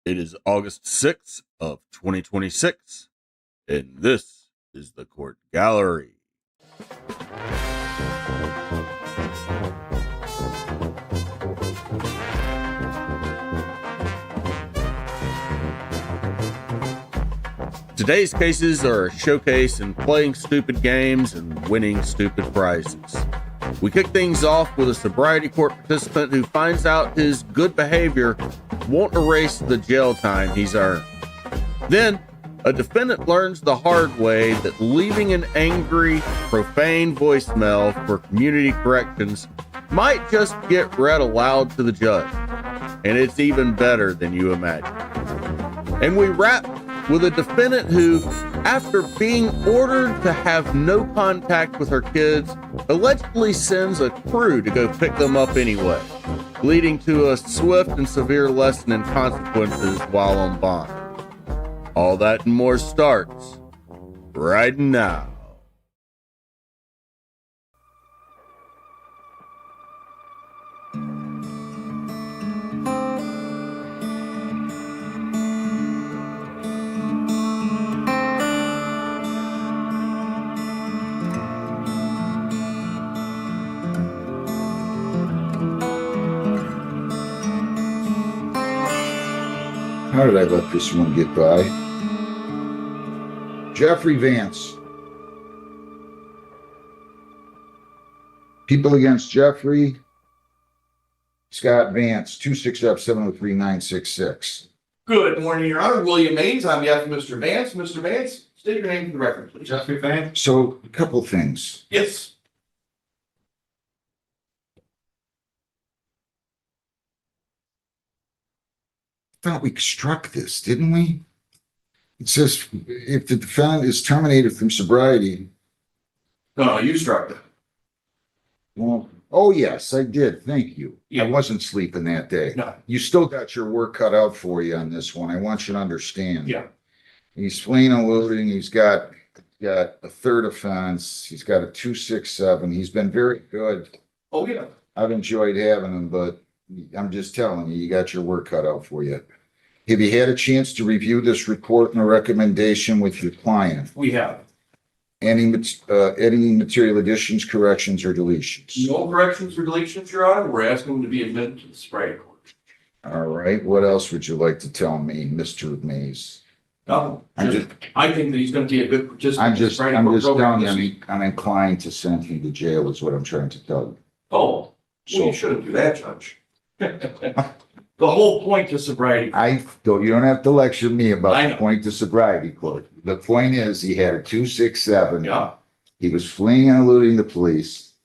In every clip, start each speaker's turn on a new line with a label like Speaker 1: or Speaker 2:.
Speaker 1: It is August 6th of 2026, and this is the Court Gallery. Today's cases are a showcase in playing stupid games and winning stupid prizes. We kick things off with a sobriety court participant who finds out his good behavior won't erase the jail time he's earned. Then, a defendant learns the hard way that leaving an angry, profane voicemail for community corrections might just get read aloud to the judge. And it's even better than you imagine. And we wrap with a defendant who, after being ordered to have no contact with her kids, allegedly sends a crew to go pick them up anyway, leading to a swift and severe lesson in consequences while on bond. All that and more starts right now.
Speaker 2: How did I let this one get by? Jeffrey Vance. People against Jeffrey Scott Vance, 260-703-966.
Speaker 3: Good morning, Your Honor. William Maines on behalf of Mr. Vance. Mr. Vance, state your name for the record, please.
Speaker 4: Jeffrey Vance?
Speaker 2: So, a couple things.
Speaker 3: Yes.
Speaker 2: Thought we struck this, didn't we? It says if the defendant is terminated from sobriety.
Speaker 3: No, you struck that.
Speaker 2: Well, oh yes, I did. Thank you.
Speaker 3: Yeah.
Speaker 2: I wasn't sleeping that day.
Speaker 3: No.
Speaker 2: You still got your work cut out for you on this one. I want you to understand.
Speaker 3: Yeah.
Speaker 2: He's fleeing and eluding. He's got a third offense. He's got a 267. He's been very good.
Speaker 3: Oh, yeah.
Speaker 2: I've enjoyed having him, but I'm just telling you, you got your work cut out for you. Have you had a chance to review this report and a recommendation with your client?
Speaker 3: We have.
Speaker 2: Any material additions, corrections, or deletions?
Speaker 3: No corrections or deletions, Your Honor. We're asking him to be admitted to the sobriety court.
Speaker 2: All right. What else would you like to tell me, Mr. Mays?
Speaker 3: No, I think that he's going to be a good participant.
Speaker 2: I'm
Speaker 3: in the
Speaker 2: just
Speaker 3: sobriety court program
Speaker 2: telling
Speaker 3: this
Speaker 2: you, I'm inclined to send him to jail is what I'm trying to tell you.
Speaker 3: Oh, well,
Speaker 2: So
Speaker 3: you shouldn't do that, Judge. The whole point to sobriety.
Speaker 2: you don't have to lecture me
Speaker 3: I
Speaker 2: about
Speaker 3: know.
Speaker 2: the point to sobriety court. The point is he had a 267.
Speaker 3: Yeah.
Speaker 2: He was fleeing and eluding the police.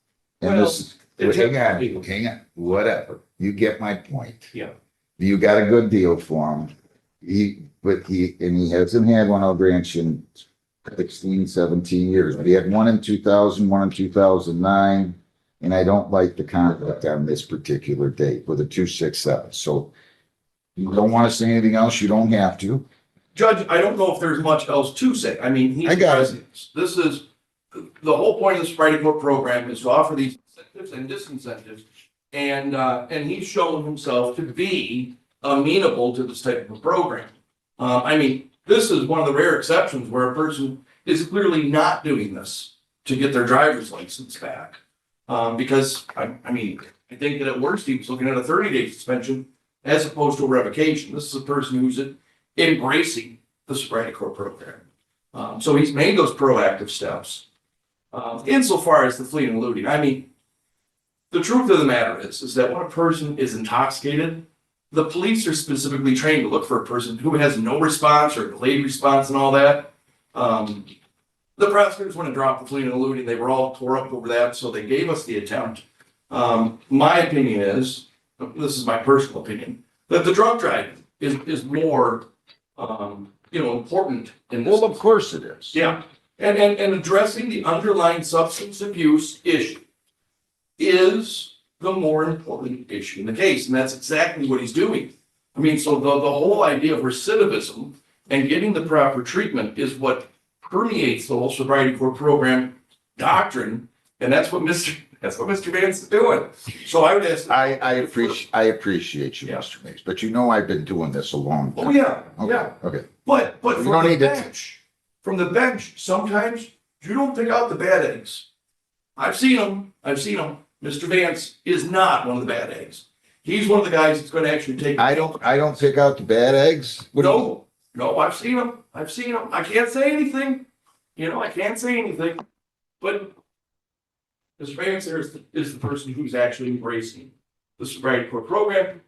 Speaker 2: And
Speaker 3: Well,
Speaker 2: hang on, whatever. You get my point.
Speaker 3: Yeah.
Speaker 2: You got a good deal for him. He hasn't had one, I'll grant you, in 16, 17 years. But he had one in 2000, one in 2009. And I don't like the conduct on this particular date with a 267. So you don't want to say anything else, you don't have to.
Speaker 3: Judge, I don't know if there's much else to say. I mean,
Speaker 2: I got it.
Speaker 3: This is, the whole point of the sobriety court program is to offer these incentives and disincentives. And he's shown himself to be amenable to this type of a program. I mean, this is one of the rare exceptions where a person is clearly not doing this to get their driver's license back. Because I think that at worst he was looking at a 30-day suspension as opposed to a revocation. This is a person who's embracing the sobriety court program. So he's made those proactive steps. Insofar as the fleeing and eluding, I mean, the truth of the matter is that when a person is intoxicated, the police are specifically trained to look for a person who has no response or delayed response and all that. The prosecutors want to drop the fleeing and eluding. They were all tore up over that, so they gave us the attempt. My opinion is, this is my personal opinion, that the drunk driving is more, important in this.
Speaker 2: Well, of course it is.
Speaker 3: Yeah, and addressing the underlying substance abuse issue is the more important issue in the case, and that's exactly what he's doing. I mean, so the whole idea of recidivism and getting the proper treatment is what permeates the whole sobriety court program doctrine, and that's what Mr. That's what Mr. Vance is doing. So I would ask.
Speaker 2: I appreciate you,
Speaker 3: Yeah.
Speaker 2: Mr. Mays, but you know I've been doing this a long time.
Speaker 3: Oh, yeah,
Speaker 2: Okay,
Speaker 3: yeah.
Speaker 2: okay.
Speaker 3: But
Speaker 2: You
Speaker 3: from
Speaker 2: don't
Speaker 3: the
Speaker 2: need to-
Speaker 3: bench, sometimes you don't pick out the bad eggs. I've seen them. Mr. Vance is not one of the bad eggs. He's one of the guys that's gonna actually take.
Speaker 2: I don't pick out the bad eggs. What do you-
Speaker 3: No, I've seen them. I can't say anything. I can't say anything. But Mr. Vance is the person who's actually embracing the sobriety court program.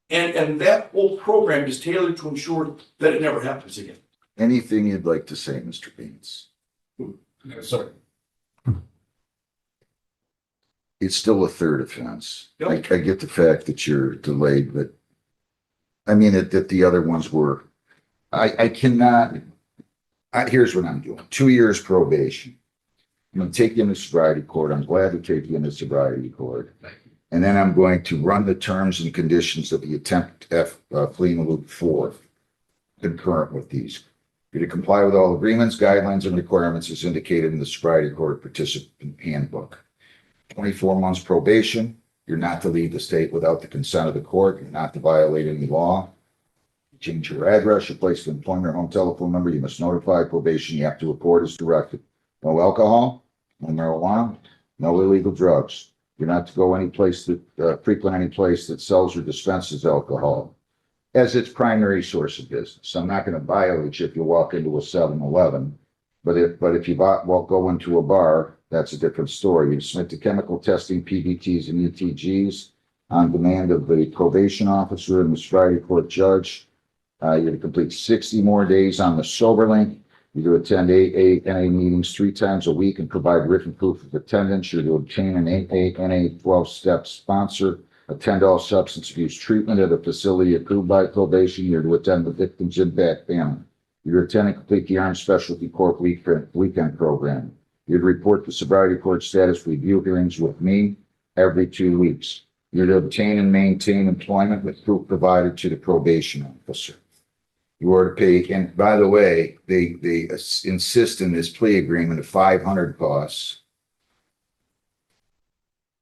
Speaker 3: And that whole program is tailored to ensure that it never happens again.
Speaker 2: Anything you'd like to say, Mr. Beans?
Speaker 3: Sorry.
Speaker 2: It's still a third offense.
Speaker 3: Yep.
Speaker 2: I get the fact that you're delayed, but I mean, that the other ones were, I cannot, here's what I'm doing. 2 years probation. I'm gonna take you into sobriety court. I'm glad to take you into sobriety court. And then I'm going to run the terms and conditions of the attempt plea in loop 4, concurrent with these. You're to comply with all agreements, guidelines, and requirements as indicated in the sobriety court participant handbook. 24 months probation. You're not to leave the state without the consent of the court. You're not to violate any law. Change your address, your place of employment, or home telephone number. You must notify probation. You have to report as directed. No alcohol, no marijuana, no illegal drugs. You're not to go any place that frequent any place that sells or dispenses alcohol as its primary source of business. I'm not going to violate you if you walk into a 7-Eleven, but if you go into a bar, that's a different story. You submit to chemical testing, PBTs and ETGs on demand of the probation officer and the sobriety court judge. You're to complete 60 more days on the sober link. You to attend AA meetings 3 times a week and provide written proof of attendance. You're to obtain an AA 12-step sponsor. Attend all substance abuse treatment at a facility approved by probation. You're to attend the Victims Impact Family. You're to attend and complete the Armed Specialty Court weekend program. You're to report the sobriety court status review hearings with me every 2 weeks. You're to obtain and maintain employment with proof provided to the probation officer. You are to pay, and by the way, they insist in this plea agreement of 500 costs.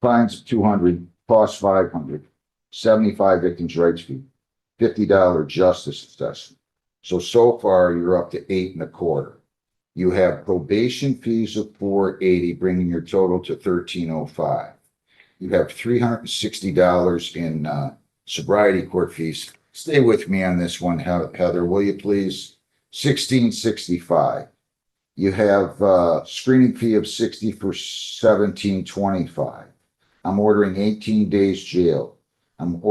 Speaker 2: Fines of 200, costs 500, 75 victims' rights fee, $50 justice assessment. So far you're up to 8.25. You have probation fees of $480, bringing your total to $1,305. You have $360 in sobriety court fees. Stay with me on this one, Heather, will you please? $1,665. You have screening fee of $60 for $1,725. I'm ordering 18 days jail. I'm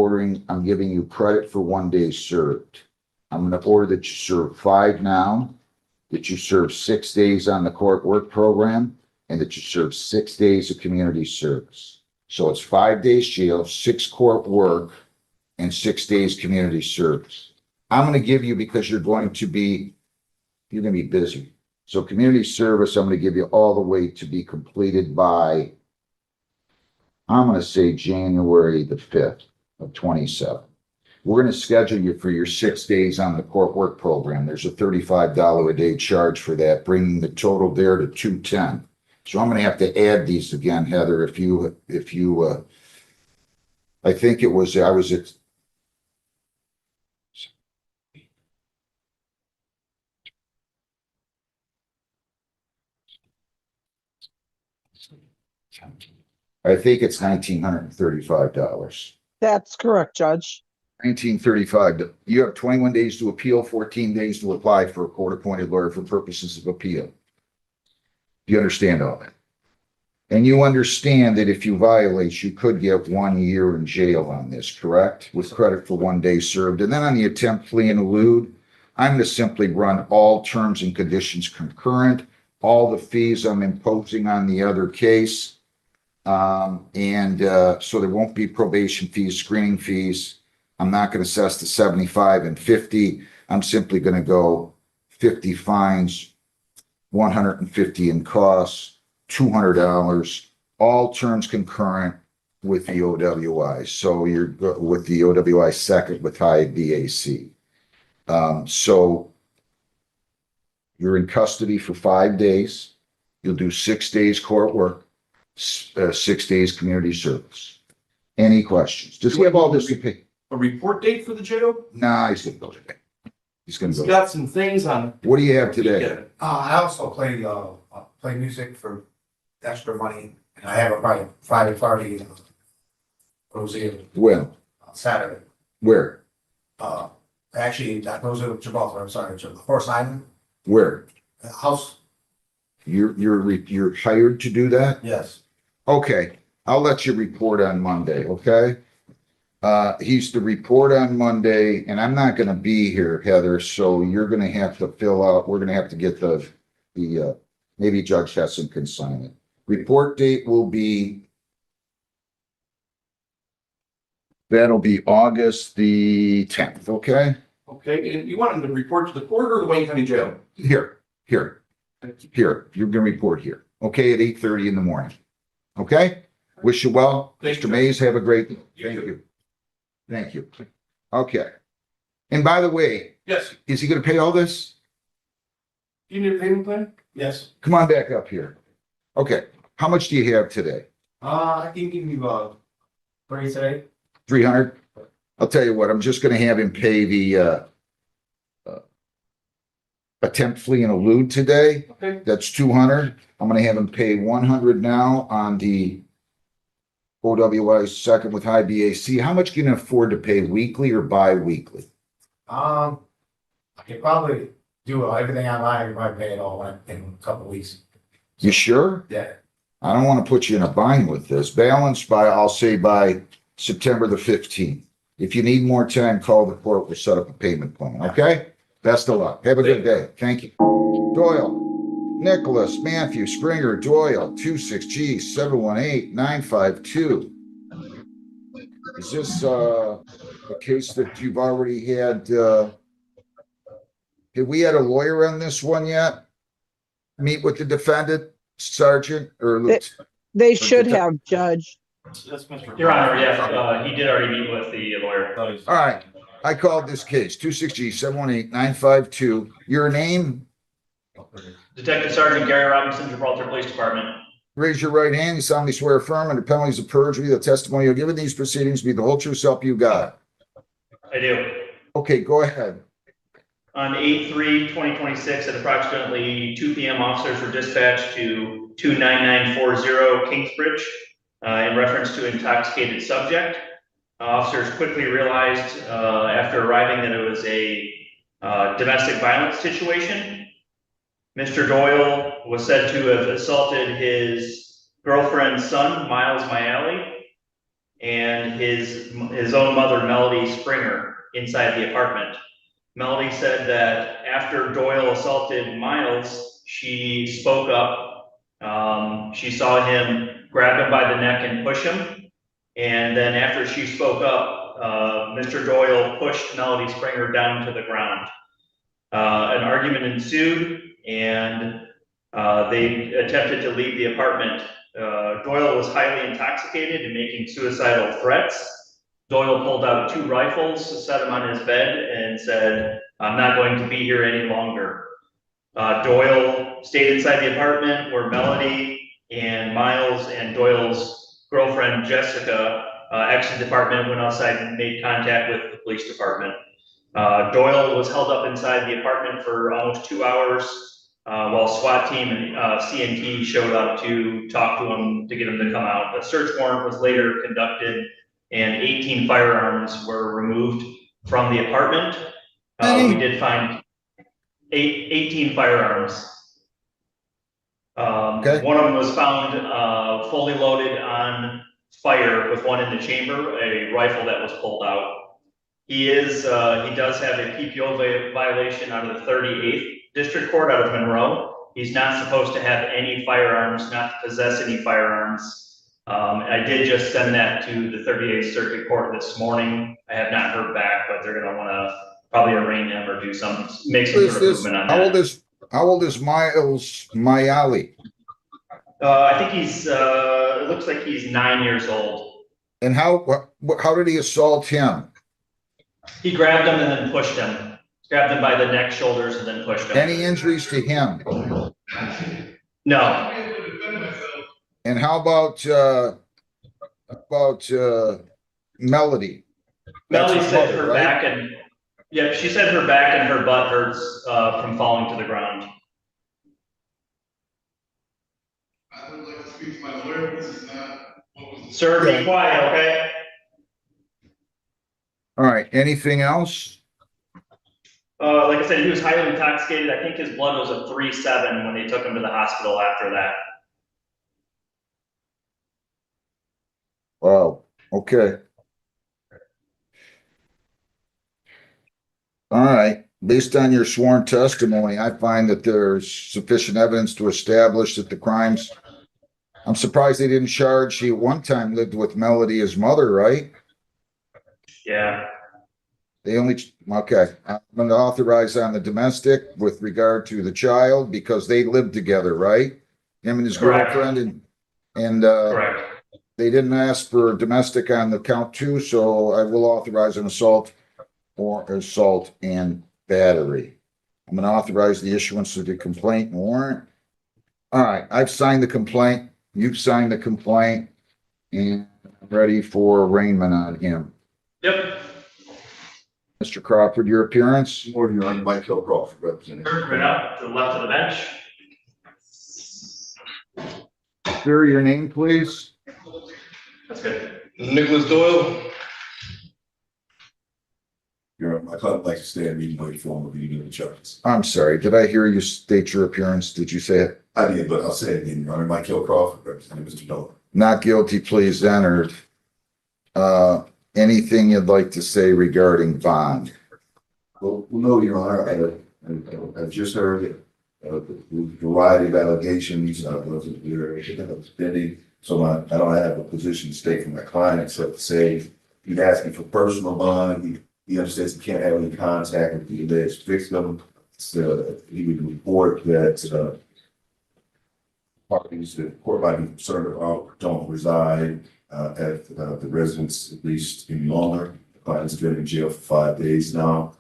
Speaker 2: giving you credit for 1 day served. I'm going to order that you serve 5 now, that you serve 6 days on the court work program, and that you serve 6 days of community service. So it's 5 days jail, 6 court work, and 6 days community service. I'm going to give you, because you're going to be busy. So community service, I'm going to give you all the way to be completed by, I'm going to say January the 5th of 27. We're going to schedule you for your 6 days on the court work program. There's a $35 a day charge for that, bringing the total there to $210. So I'm going to have to add these again, Heather, if you, I think it was, I was at, I think it's $1,935.
Speaker 4: That's correct, Judge.
Speaker 2: 1935. You have 21 days to appeal, 14 days to apply for a court-appointed lawyer for purposes of appeal. Do you understand all that? And you understand that if you violate, you could get 1 year in jail on this, correct? With credit for 1 day served. And then on the attempt, plea, and elude, I'm going to simply run all terms and conditions concurrent, all the fees I'm imposing on the other case. So there won't be probation fees, screening fees. I'm not going to assess the 75 and 50. I'm simply going to go 50 fines, 150 in costs, $200, all terms concurrent with the OWI. So you're with the OWI second with high BAC. So you're in custody for 5 days. You'll do 6 days court work, 6 days community service. Any questions? Does he have all this to pay?
Speaker 3: A report date for the jail?
Speaker 2: Nah, he's gonna go today. He's gonna
Speaker 3: He's
Speaker 2: go.
Speaker 3: got some things on.
Speaker 2: What do you have today?
Speaker 3: Yeah.
Speaker 5: I also play music for extra money, and I have a private party in Roseau
Speaker 2: Well,
Speaker 5: on Saturday.
Speaker 2: where?
Speaker 5: Actually, not Roseau, Gibraltar, I'm sorry, Horse Island,
Speaker 2: Where?
Speaker 5: house,
Speaker 2: You're hired to do that?
Speaker 5: yes.
Speaker 2: Okay, I'll let you report on Monday, okay? He's to report on Monday, and I'm not gonna be here, Heather, so you're gonna have to fill out, we're gonna have to get the, maybe Judge Hessen can sign it. Report date will be, that'll be August the 10th, okay?
Speaker 3: Okay, and you want him to report to the court or the Wayne County Jail?
Speaker 2: Here, you're gonna report here, okay, at 8:30 in the morning. Okay? Wish you well.
Speaker 3: Thank
Speaker 2: Mr.
Speaker 3: you.
Speaker 2: Mays, have a great,
Speaker 3: You
Speaker 2: thank
Speaker 3: too.
Speaker 2: you. Thank you. Okay. And by the way,
Speaker 3: Yes,
Speaker 2: is he gonna pay all this?
Speaker 3: you need a payment plan?
Speaker 5: Yes.
Speaker 2: Come on back up here. Okay, how much do you have today?
Speaker 5: I can give you, what do you say?
Speaker 2: 300? I'll tell you what, I'm just gonna have him pay the, attempt flee and elude today.
Speaker 3: Okay.
Speaker 2: That's 200. I'm gonna have him pay 100 now on the OWI second with high BAC. How much can you afford to pay weekly or bi-weekly?
Speaker 5: I could probably do everything online, I could probably pay it all in a couple of weeks.
Speaker 2: You sure?
Speaker 5: Yeah.
Speaker 2: I don't want to put you in a bind with this. Balanced by, I'll say by September the 15th. If you need more time, call the court. We'll set up a payment plan, okay? Best of luck. Have a good day. Thank you. Doyle, Nicholas, Matthew, Springer, Doyle, 26G 718-952. Is this a case that you've already had? Have we had a lawyer on this one yet? Meet with the defendant, Sergeant, or
Speaker 4: They should have, Judge.
Speaker 6: Your Honor, yes, he did already meet with the lawyer.
Speaker 2: all right. I called this case 26G 718-952. Your name?
Speaker 6: Detective Sergeant Gary Robinson, Gibraltar Police Department.
Speaker 2: Raise your right hand. You solemnly swear affirm under penalties of perjury the testimony you'll give in these proceedings be the whole true self you got.
Speaker 6: I do.
Speaker 2: Okay, go ahead.
Speaker 6: On 8/3/2026 at approximately 2 p.m., officers were dispatched to 29940 Kingsbridge in reference to intoxicated subject. Officers quickly realized after arriving that it was a domestic violence situation. Mr. Doyle was said to have assaulted his girlfriend's son, Miles MCNALLY, and his own mother, Melody Springer, inside the apartment. Melody said that after Doyle assaulted Miles, she spoke up. She saw him grab him by the neck and push him. And then after she spoke up, Mr. Doyle pushed Melody Springer down to the ground. An argument ensued, and they attempted to leave the apartment. Doyle was highly intoxicated and making suicidal threats. Doyle pulled out 2 rifles, set them on his bed, and said, "I'm not going to be here any longer." Doyle stayed inside the apartment where Melody and Miles and Doyle's girlfriend Jessica exited the apartment, went outside and made contact with the police department. Doyle was held up inside the apartment for almost 2 hours while SWAT team and CNT showed up to talk to him to get him to come out. A search warrant was later conducted and 18 firearms were removed from the apartment. We did find 18 firearms.
Speaker 2: Okay.
Speaker 6: One of them was found fully loaded on fire with one in the chamber, a rifle that was pulled out. He does have a PPO violation out of the 38th District Court out of Monroe. He's not supposed to have any firearms, not to possess any firearms. I did just send that to the 38th Circuit Court this morning. I have not heard back, but they're gonna wanna probably arraign him or make some sort of movement on that.
Speaker 2: How old is Miles MCNALLY?
Speaker 6: I think it looks like he's 9 years old.
Speaker 2: And how did he assault him?
Speaker 6: He grabbed him and then pushed him. Grabbed him by the neck, shoulders, and then pushed him.
Speaker 2: Any injuries to him?
Speaker 6: No.
Speaker 2: And how about Melody? That's
Speaker 6: Melody
Speaker 2: his
Speaker 6: said
Speaker 2: mother,
Speaker 6: her
Speaker 2: right?
Speaker 6: back and, yeah, she said her back and her butt hurts, from falling to the ground.
Speaker 7: I would like to speak to my lawyer. This is not what was.
Speaker 6: Sir, be quiet, okay?
Speaker 2: All right, anything else?
Speaker 6: Like I said, he was highly intoxicated. I think his blood was a 3.7 when they took him to the hospital after that.
Speaker 2: Wow, okay. All right, based on your sworn testimony, I find that there's sufficient evidence to establish that the crimes. I'm surprised they didn't charge. He at one time lived with Melody, his mother, right?
Speaker 6: Yeah.
Speaker 2: They only, okay, I'm going to authorize on the domestic with regard to the child because they lived together, right? Him and his
Speaker 6: Correct.
Speaker 2: girlfriend and
Speaker 6: Correct.
Speaker 2: they didn't ask for domestic on the count 2, so I will authorize an assault and battery. I'm going to authorize the issuance of the complaint and warrant. All right, I've signed the complaint. You've signed the complaint and I'm ready for arraignment on him.
Speaker 6: Yep.
Speaker 2: Mr. Crawford, your appearance?
Speaker 7: Morning, Your Honor. Mike Hill Crawford, representing.
Speaker 6: Right up to the left of the bench.
Speaker 2: Sir, your name, please?
Speaker 6: That's good.
Speaker 7: Nicholas Doyle. Your Honor, my client would like to stay and meet with form of leading the charges.
Speaker 2: I'm sorry, did I hear you state your appearance? Did you say it?
Speaker 7: I did, but I'll say it again, Your Honor. Mike Hill Crawford, representing Mr. Doyle.
Speaker 2: Not guilty, please entered. Anything you'd like to say regarding bond?
Speaker 7: Well, no, Your Honor, I just heard a variety of allegations, wasn't there, that was pending. So I don't have a position to state from my client except to say he's asking for personal bond. He understands he can't have any contact with the alleged victim. So he would report that parties that the court might be concerned about don't reside at the residence at least any longer. The client's been in jail for 5 days now.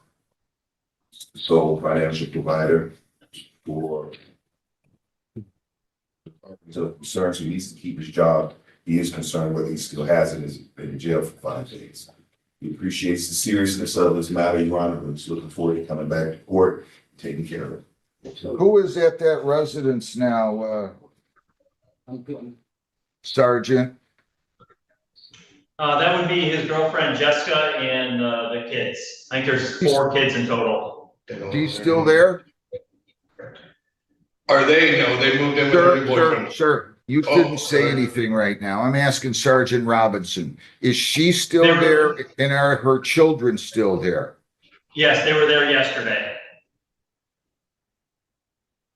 Speaker 7: Sole financial provider for so concerns he needs to keep his job. He is concerned whether he still has it, has been in jail for 5 days. He appreciates the seriousness of this matter, Your Honor, and is looking forward to coming back to court, taking care of it.
Speaker 2: Who is at that residence now, Sergeant?
Speaker 6: That would be his girlfriend Jessica and the kids. I think there's 4 kids in total.
Speaker 2: He's still there?
Speaker 7: Are they? No, they moved in with their boyfriend.
Speaker 2: Sir, you shouldn't say anything right now. I'm asking Sergeant Robinson. Is she still there and are her children still there?
Speaker 6: Yes, they were there yesterday.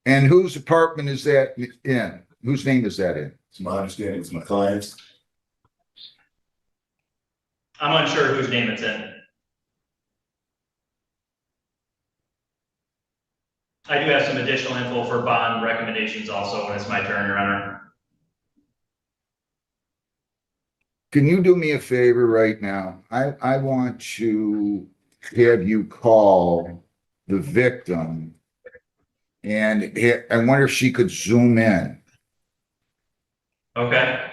Speaker 2: And whose apartment is that in? Whose name is that in?
Speaker 7: It's my understanding, it's my client's.
Speaker 6: I'm unsure whose name it's in. I do have some additional info for bond recommendations also when it's my turn, Your Honor.
Speaker 2: Can you do me a favor right now? I want to have you call the victim and I wonder if she could zoom in.
Speaker 6: Okay.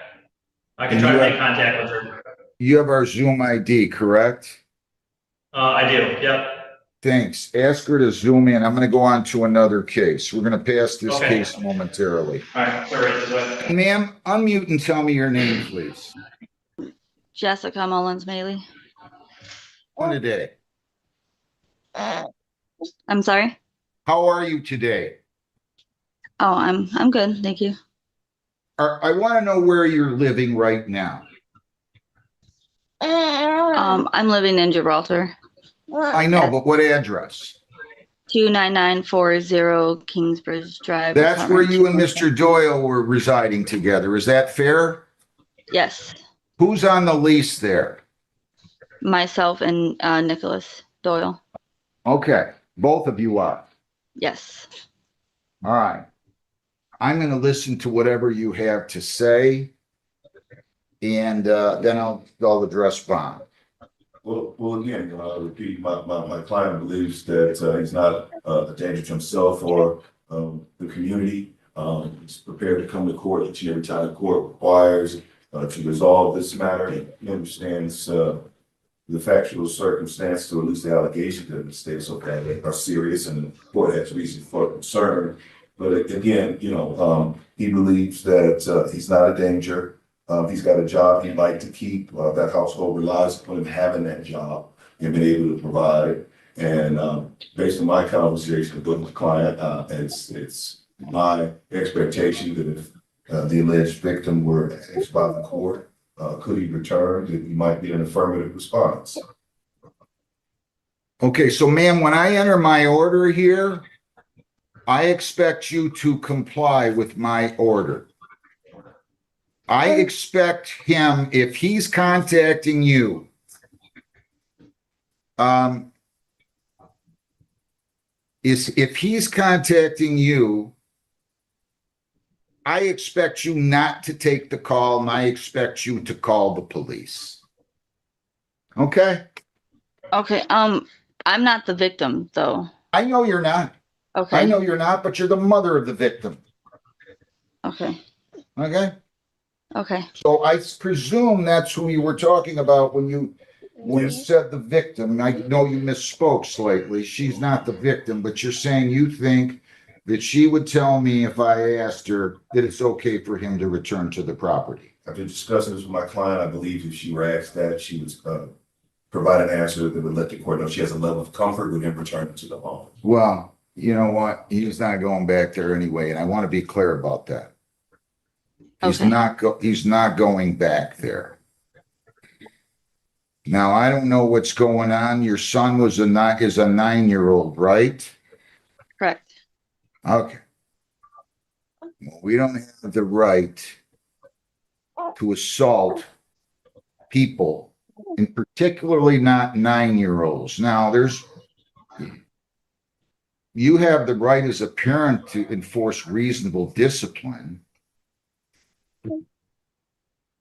Speaker 6: I can try to make contact with her.
Speaker 2: You have our Zoom ID, correct?
Speaker 6: I do, yep.
Speaker 2: Thanks. Ask her to zoom in. I'm going to go on to another case. We're going to pass this
Speaker 6: Okay.
Speaker 2: case momentarily.
Speaker 6: All right, sorry, this way.
Speaker 2: Ma'am, unmute and tell me your name, please.
Speaker 8: Jessica Mullins-Maley.
Speaker 2: On today.
Speaker 8: I'm sorry.
Speaker 2: How are you today?
Speaker 8: Oh, I'm good, thank you.
Speaker 2: I want to know where you're living right now.
Speaker 8: I'm living in Gibraltar,
Speaker 2: I know, but what address?
Speaker 8: 29940 Kingsbridge Drive.
Speaker 2: That's where
Speaker 8: apartment
Speaker 2: you and
Speaker 8: 217.
Speaker 2: Mr. Doyle were residing together. Is that fair?
Speaker 8: Yes,
Speaker 2: Who's on the lease there?
Speaker 8: myself and Nicholas Doyle.
Speaker 2: Okay, both of you are.
Speaker 8: Yes.
Speaker 2: All right. I'm going to listen to whatever you have to say, and then I'll address bond.
Speaker 7: Well, again, I'll repeat, my client believes that he's not a danger to himself or the community. He's prepared to come to court each and every time the court requires to resolve this matter. He understands the factual circumstance, or at least the allegations of the state, so that are serious, and the court has reason for concern. But again, he believes that he's not a danger. He's got a job he'd like to keep. That household relies upon him having that job and being able to provide. And based on my conversation with the client, it's my expectation that if the alleged victim were asked by the court, could he return, that he might be an affirmative response.
Speaker 2: Okay, so ma'am, when I enter my order here, I expect you to comply with my order. I expect him, if he's contacting you, if he's contacting you, I expect you not to take the call, and I expect you to call the police. Okay?
Speaker 8: Okay, I'm not the victim though.
Speaker 2: I know you're not.
Speaker 8: Okay.
Speaker 2: I know you're not, but you're the mother of the victim.
Speaker 8: Okay.
Speaker 2: Okay?
Speaker 8: Okay.
Speaker 2: So I presume that's who you were talking about when you said the victim. I know you misspoke slightly. She's not the victim, but you're saying you think that she would tell me if I asked her that it's okay for him to return to the property.
Speaker 7: After discussing this with my client, I believe if she were asked that, she would provide an answer that would let the court know she has a level of comfort with him returning to the home.
Speaker 2: Well, you know what? He's not going back there anyway, and I want to be clear about that. He's
Speaker 8: Okay.
Speaker 2: he's not going back there. Now, I don't know what's going on. Your son is a 9-year-old, right?
Speaker 8: Correct.
Speaker 2: Okay. Well, we don't have the right to assault people, and particularly not 9-year-olds. Now, you have the right as a parent to enforce reasonable discipline,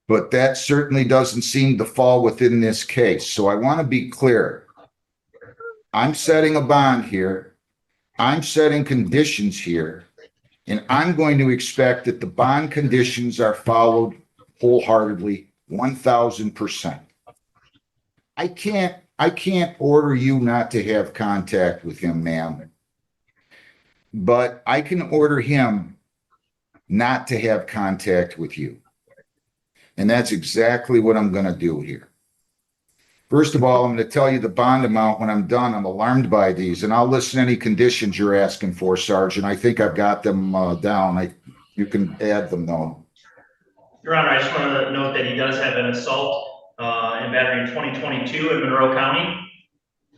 Speaker 2: but that certainly doesn't seem to fall within this case. So I want to be clear. I'm setting a bond here. I'm setting conditions here, and I'm going to expect that the bond conditions are followed wholeheartedly, 1000%. I can't order you not to have contact with him, ma'am, but I can order him not to have contact with you. And that's exactly what I'm going to do here. First of all, I'm going to tell you the bond amount when I'm done. I'm alarmed by these, and I'll listen to any conditions you're asking for, Sergeant. I think I've got them down. You can add them, though.
Speaker 6: Your Honor, I just want to note that he does have an assault and battery in 2022 in Monroe County,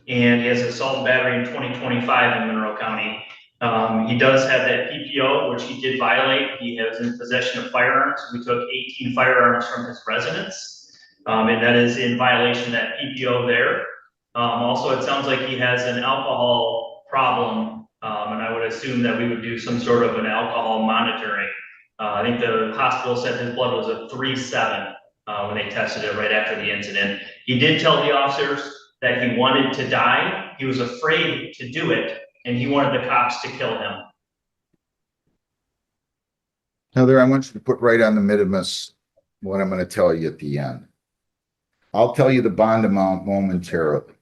Speaker 6: and he has assault and battery in 2025 in Monroe County. He does have that PPO, which he did violate. He has in possession of firearms. We took 18 firearms from his residence, and that is in violation of that PPO there. Also, it sounds like he has an alcohol problem, and I would assume that we would do some sort of an alcohol monitoring. I think the hospital said his blood was a 3.7 when they tested it right after the incident. He did tell the officers that he wanted to die. He was afraid to do it, and he wanted the cops to kill him.
Speaker 2: Heather, I want you to put right on the minimus what I'm going to tell you at the end. I'll tell you the bond amount momentarily.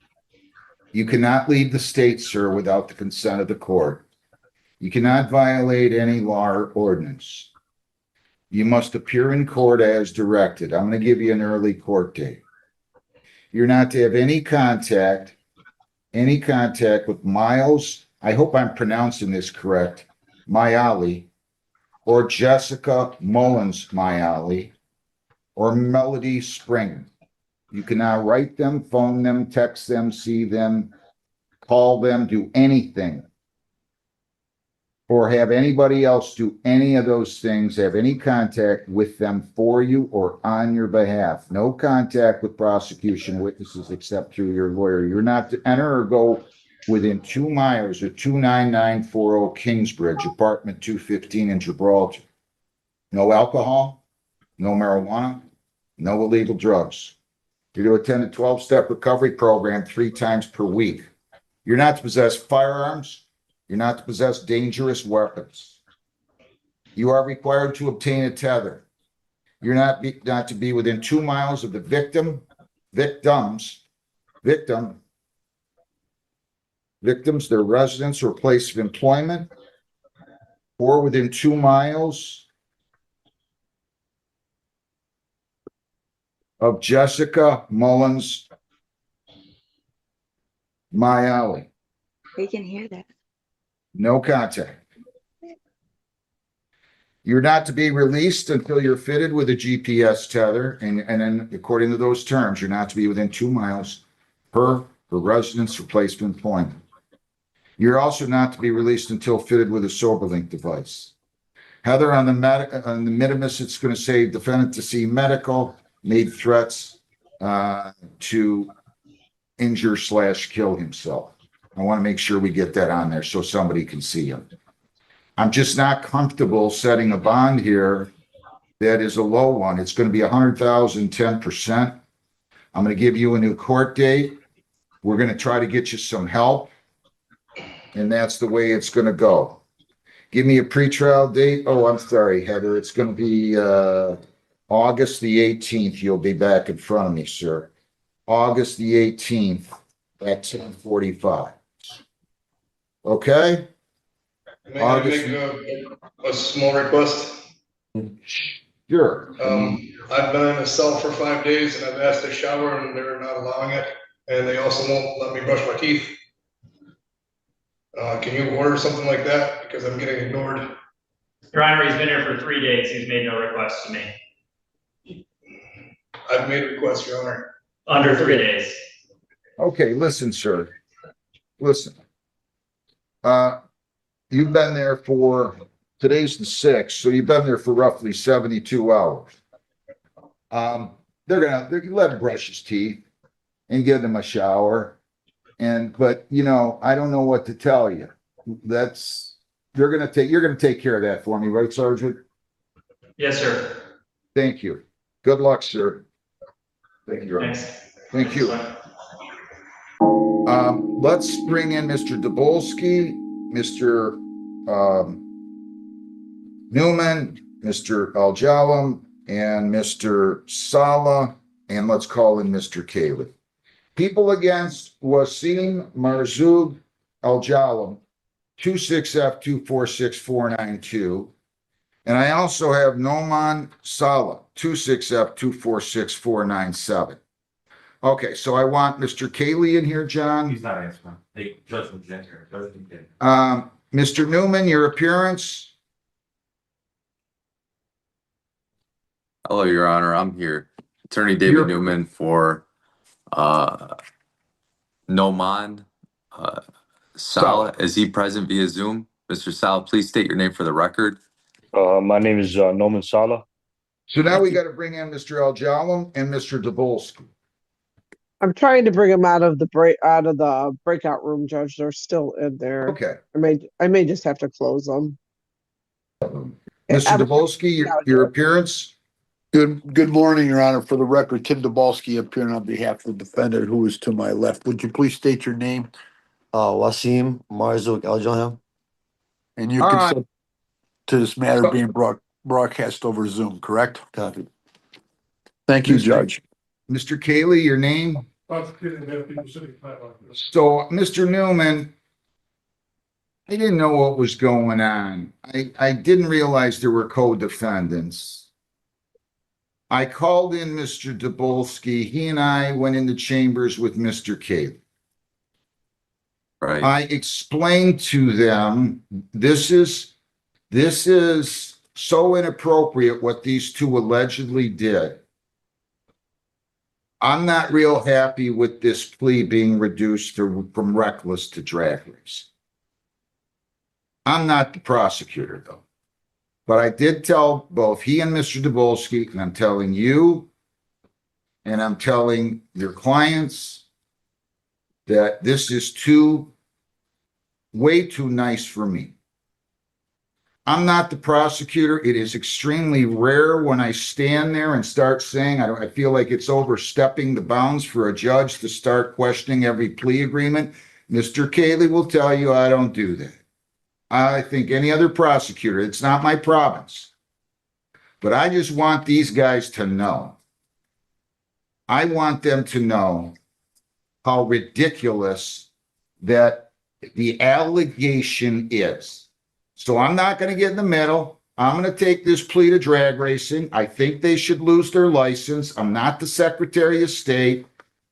Speaker 2: You cannot leave the state, sir, without the consent of the court. You cannot violate any law or ordinance. You must appear in court as directed. I'm going to give you an early court date. You're not to have any contact with Miles, I hope I'm pronouncing this correct, McNally, or Jessica Mullins-McNally, or Melody Spring. You cannot write them, phone them, text them, see them, call them, do anything, or have anybody else do any of those things, have any contact with them for you or on your behalf. No contact with prosecution witnesses except through your lawyer. You're not to enter or go within 2 miles of 29940 Kingsbridge, apartment 215 in Gibraltar. No alcohol, no marijuana, no illegal drugs. You're to attend a 12-step recovery program 3 times per week. You're not to possess firearms. You're not to possess dangerous weapons. You are required to obtain a tether. You're not to be within 2 miles of the victims, their residence or place of employment, or within 2 miles of Jessica Mullins McNally.
Speaker 8: We can hear that.
Speaker 2: No contact. You're not to be released until you're fitted with a GPS tether, and then according to those terms, you're not to be within 2 miles per the residence or place of employment. You're also not to be released until fitted with a SoberLink device. Heather, on the minimus, it's going to say defendant to see medical, made threats to injure/kill himself. I want to make sure we get that on there so somebody can see him. I'm just not comfortable setting a bond here that is a low one. It's going to be 100,000, 10%. I'm going to give you a new court date. We're going to try to get you some help. And that's the way it's going to go. Give me a pretrial date. Oh, I'm sorry, Heather. It's going to be August the 18th. You'll be back in front of me, sir. August the 18th at 10:45. Okay?
Speaker 9: May I make a small request?
Speaker 2: Sure.
Speaker 9: I've been in a cell for 5 days and I've asked to shower and they're not allowing it. And they also won't let me brush my teeth. Can you order something like that? Because I'm getting ignored.
Speaker 6: Your Honor, he's been here for 3 days. He's made no requests to me.
Speaker 9: I've made requests, Your Honor.
Speaker 6: Under 3 days.
Speaker 2: Okay, listen, sir. Listen. You've been there for, today's the 6th, so you've been there for roughly 72 hours. They're gonna let him brush his teeth and give him a shower. But you know, I don't know what to tell you. You're gonna take care of that for me, right, Sergeant?
Speaker 6: Yes, sir.
Speaker 2: Thank you. Good luck, sir. Thank you.
Speaker 6: Thanks.
Speaker 2: Thank you. Let's bring in Mr. Dabolsky, Mr. Newman, Mr. Aljalam, and Mr. Sala, and let's call in Mr. Cayley. People against Wasim Marzoug Aljalam, 26F246492. And I also have Noman Sala, 26F246497. Okay, so I want Mr. Cayley in here, John.
Speaker 10: He's not answering. Hey, Judgment here.
Speaker 2: Mr. Newman, your appearance.
Speaker 11: Hello, Your Honor. I'm here. Attorney David Newman for Noman Sala. Is he present via Zoom? Mr. Sala, please state your name for the record.
Speaker 12: My name is Noman Sala.
Speaker 2: So now we got to bring in Mr. Aljalam and Mr. Dabolsky.
Speaker 4: I'm trying to bring them out of the breakout room, Judge. They're still in there.
Speaker 2: Okay.
Speaker 4: I may just have to close them.
Speaker 2: Mr. Dabolsky, your appearance.
Speaker 13: Good morning, Your Honor. For the record, Tim Dabolsky appearing on behalf of the defendant who is to my left. Would you please state your name?
Speaker 14: Wasim Marzouk Aljalam.
Speaker 13: And you consent to this matter being broadcast over Zoom, correct?
Speaker 14: Copy.
Speaker 13: Thank you, Judge.
Speaker 2: Mr. Cayley, your name? So, Mr. Newman, I didn't know what was going on. I didn't realize there were co-defendants. I called in Mr. Dabolsky. He and I went into chambers with Mr. Cayley.
Speaker 11: Right.
Speaker 2: I explained to them, this is so inappropriate what these two allegedly did. I'm not real happy with this plea being reduced from reckless to drag race. I'm not the prosecutor, though. But I did tell both he and Mr. Dabolsky, and I'm telling you, and I'm telling your clients, that this is way too nice for me. I'm not the prosecutor. It is extremely rare when I stand there and start saying, I feel like it's overstepping the bounds for a judge to start questioning every plea agreement. Mr. Cayley will tell you I don't do that. I think any other prosecutor. It's not my province. But I just want these guys to know. I want them to know how ridiculous that the allegation is. So I'm not going to get in the middle. I'm going to take this plea to drag racing. I think they should lose their license. I'm not the Secretary of State.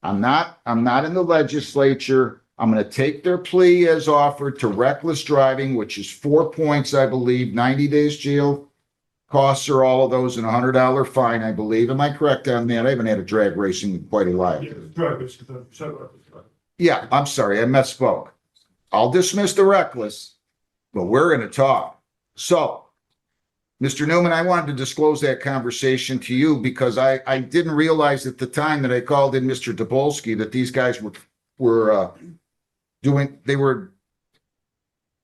Speaker 2: I'm not in the legislature. I'm going to take their plea as offered to reckless driving, which is 4 points, I believe, 90 days jail. Costs are all of those and $100 fine, I believe. Am I correct on that? I haven't had a drag racing in quite a while. Yeah, I'm sorry, I misspoke. I'll dismiss the reckless, but we're going to talk. So, Mr. Newman, I wanted to disclose that conversation to you because I didn't realize at the time that I called in Mr. Tobolski that these guys were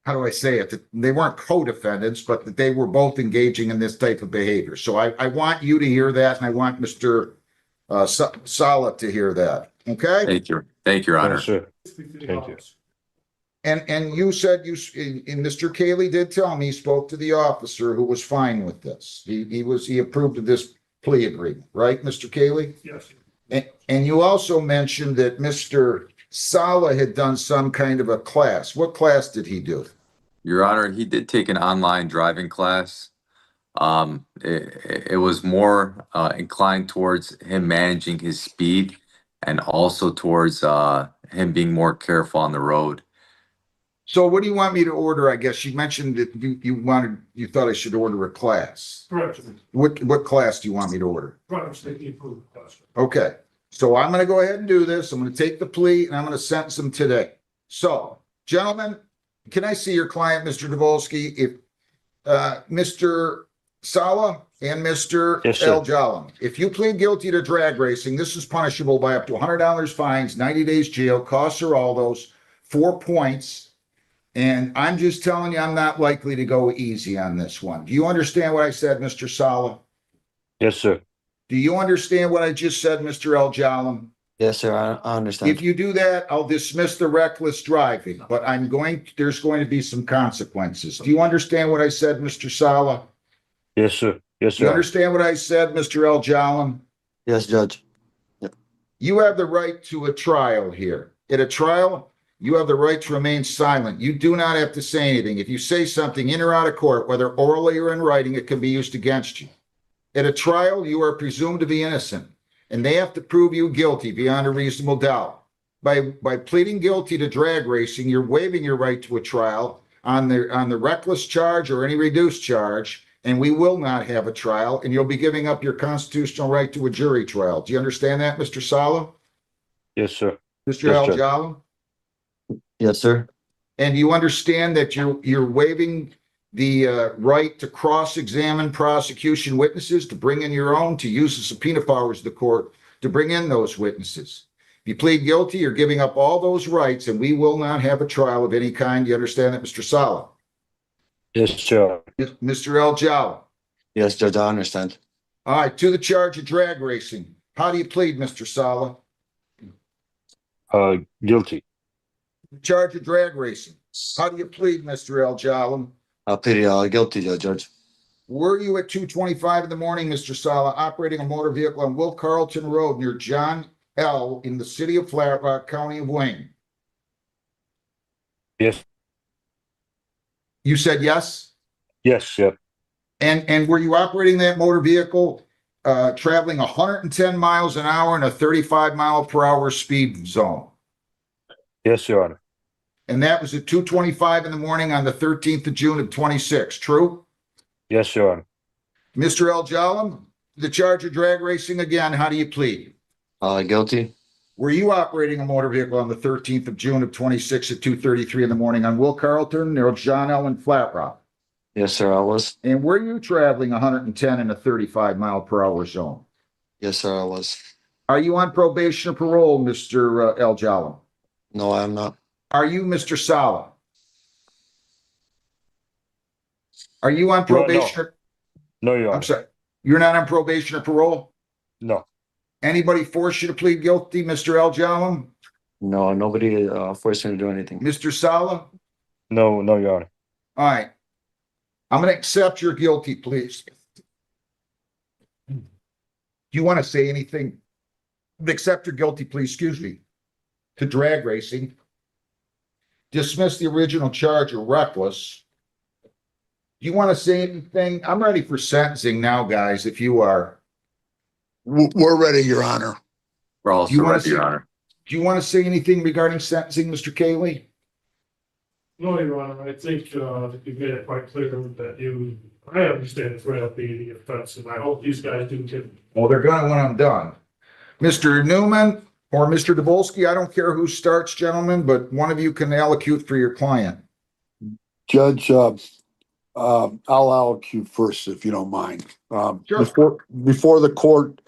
Speaker 2: how do I say it? That they weren't co-defendants, but that they were both engaging in this type of behavior. So I want you to hear that, and I want Mr. Sala to hear that. Okay?
Speaker 11: Thank you. Thank you, Your Honor.
Speaker 12: Yes, sir. Thank you.
Speaker 2: And you said and Mr. Cayley did tell me he spoke to the officer who was fine with this. He approved of this plea agreement, right, Mr. Cayley?
Speaker 9: Yes.
Speaker 2: And you also mentioned that Mr. Sala had done some kind of a class. What class did he do?
Speaker 11: Your Honor, he did take an online driving class. It was more inclined towards him managing his speed and also towards him being more careful on the road.
Speaker 2: So what do you want me to order? I guess you mentioned that you thought I should order a class.
Speaker 9: Correct.
Speaker 2: What class do you want me to order?
Speaker 9: Product safety improvement class.
Speaker 2: Okay, so I'm gonna go ahead and do this. I'm gonna take the plea and I'm gonna sentence him today. So, gentlemen, can I see your client, Mr. Tobolski? If Mr. Sala and Mr.
Speaker 12: Yes, sir.
Speaker 2: El Jalam, if you plead guilty to drag racing, this is punishable by up to $100 fines, 90 days jail, costs are all those, 4 points. And I'm just telling you, I'm not likely to go easy on this one. Do you understand what I said, Mr. Sala?
Speaker 12: Yes, sir.
Speaker 2: Do you understand what I just said, Mr. El Jalam?
Speaker 14: Yes, sir. I understand.
Speaker 2: If you do that, I'll dismiss the reckless driving, but there's going to be some consequences. Do you understand what I said, Mr. Sala?
Speaker 12: Yes, sir. Yes,
Speaker 2: Do you
Speaker 12: sir.
Speaker 2: understand what I said, Mr. El Jalam?
Speaker 14: Yes, Judge.
Speaker 2: You have the right to a trial here. At a trial, you have the right to remain silent. You do not have to say anything. If you say something in or out of court, whether orally or in writing, it can be used against you. At a trial, you are presumed to be innocent, and they have to prove you guilty beyond a reasonable doubt. By pleading guilty to drag racing, you're waiving your right to a trial on the reckless charge or any reduced charge, and we will not have a trial, and you'll be giving up your constitutional right to a jury trial. Do you understand that, Mr. Sala?
Speaker 12: Yes, sir.
Speaker 2: Mr.
Speaker 12: Yes,
Speaker 2: El
Speaker 12: Judge.
Speaker 2: Jalam?
Speaker 14: Yes, sir.
Speaker 2: And you understand that you're waiving the right to cross-examine prosecution witnesses, to bring in your own, to use the subpoena powers of the court to bring in those witnesses. If you plead guilty, you're giving up all those rights, and we will not have a trial of any kind. You understand that, Mr. Sala?
Speaker 12: Yes, sir.
Speaker 2: Mr. El Jala?
Speaker 14: Yes, Judge. I understand.
Speaker 2: All right, to the charge of drag racing. How do you plead, Mr. Sala?
Speaker 12: Guilty.
Speaker 2: The charge of drag racing. How do you plead, Mr. El Jala?
Speaker 14: I plead guilty, Judge.
Speaker 2: Were you at 2:25 in the morning, Mr. Sala, operating a motor vehicle on Will Carlton Road near John L. in the city of Flat Rock, County of Wayne?
Speaker 12: Yes.
Speaker 2: You said yes?
Speaker 12: Yes, yep.
Speaker 2: And were you operating that motor vehicle, traveling 110 miles an hour in a 35 mile per hour speed zone?
Speaker 12: Yes, Your Honor.
Speaker 2: And that was at 2:25 in the morning on the 13th of June of 26, true?
Speaker 12: Yes, Your Honor.
Speaker 2: Mr. El Jalam, the charge of drag racing again, how do you plead?
Speaker 14: Guilty.
Speaker 2: Were you operating a motor vehicle on the 13th of June of 26 at 2:33 in the morning on Will Carlton near John L. in Flat Rock?
Speaker 14: Yes, sir. I was.
Speaker 2: And were you traveling 110 in a 35 mile per hour zone?
Speaker 14: Yes, sir. I was.
Speaker 2: Are you on probation or parole, Mr. El Jalam?
Speaker 14: No, I am not.
Speaker 2: Are you Mr. Sala? Are you on probation?
Speaker 12: No, Your Honor.
Speaker 2: I'm sorry. You're not on probation or parole?
Speaker 12: No.
Speaker 2: Anybody force you to plead guilty, Mr. El Jalam?
Speaker 14: No, nobody forced me to do anything.
Speaker 2: Mr. Sala?
Speaker 12: No, Your Honor.
Speaker 2: All right. I'm gonna accept your guilty pleas. Do you want to say anything? Accept your guilty plea, excuse me, to drag racing. Dismiss the original charge of reckless. Do you want to say anything? I'm ready for sentencing now, guys, if you are.
Speaker 13: We're ready, Your Honor.
Speaker 11: We're
Speaker 2: Do
Speaker 11: also
Speaker 2: you want
Speaker 11: ready,
Speaker 2: to
Speaker 11: Your
Speaker 2: say,
Speaker 11: Honor.
Speaker 2: do you want to say anything regarding sentencing, Mr. Cayley?
Speaker 9: No, Your Honor, I think you made it quite clear that I understand frailty of the offense, and I hope these guys do too.
Speaker 2: Well, they're gonna when I'm done. Mr. Newman or Mr. Davolsky, I don't care who starts, gentlemen, but one of you can allocute for your client.
Speaker 13: Judge, I'll allocute first, if you don't mind.
Speaker 2: Sure.
Speaker 13: Before the court,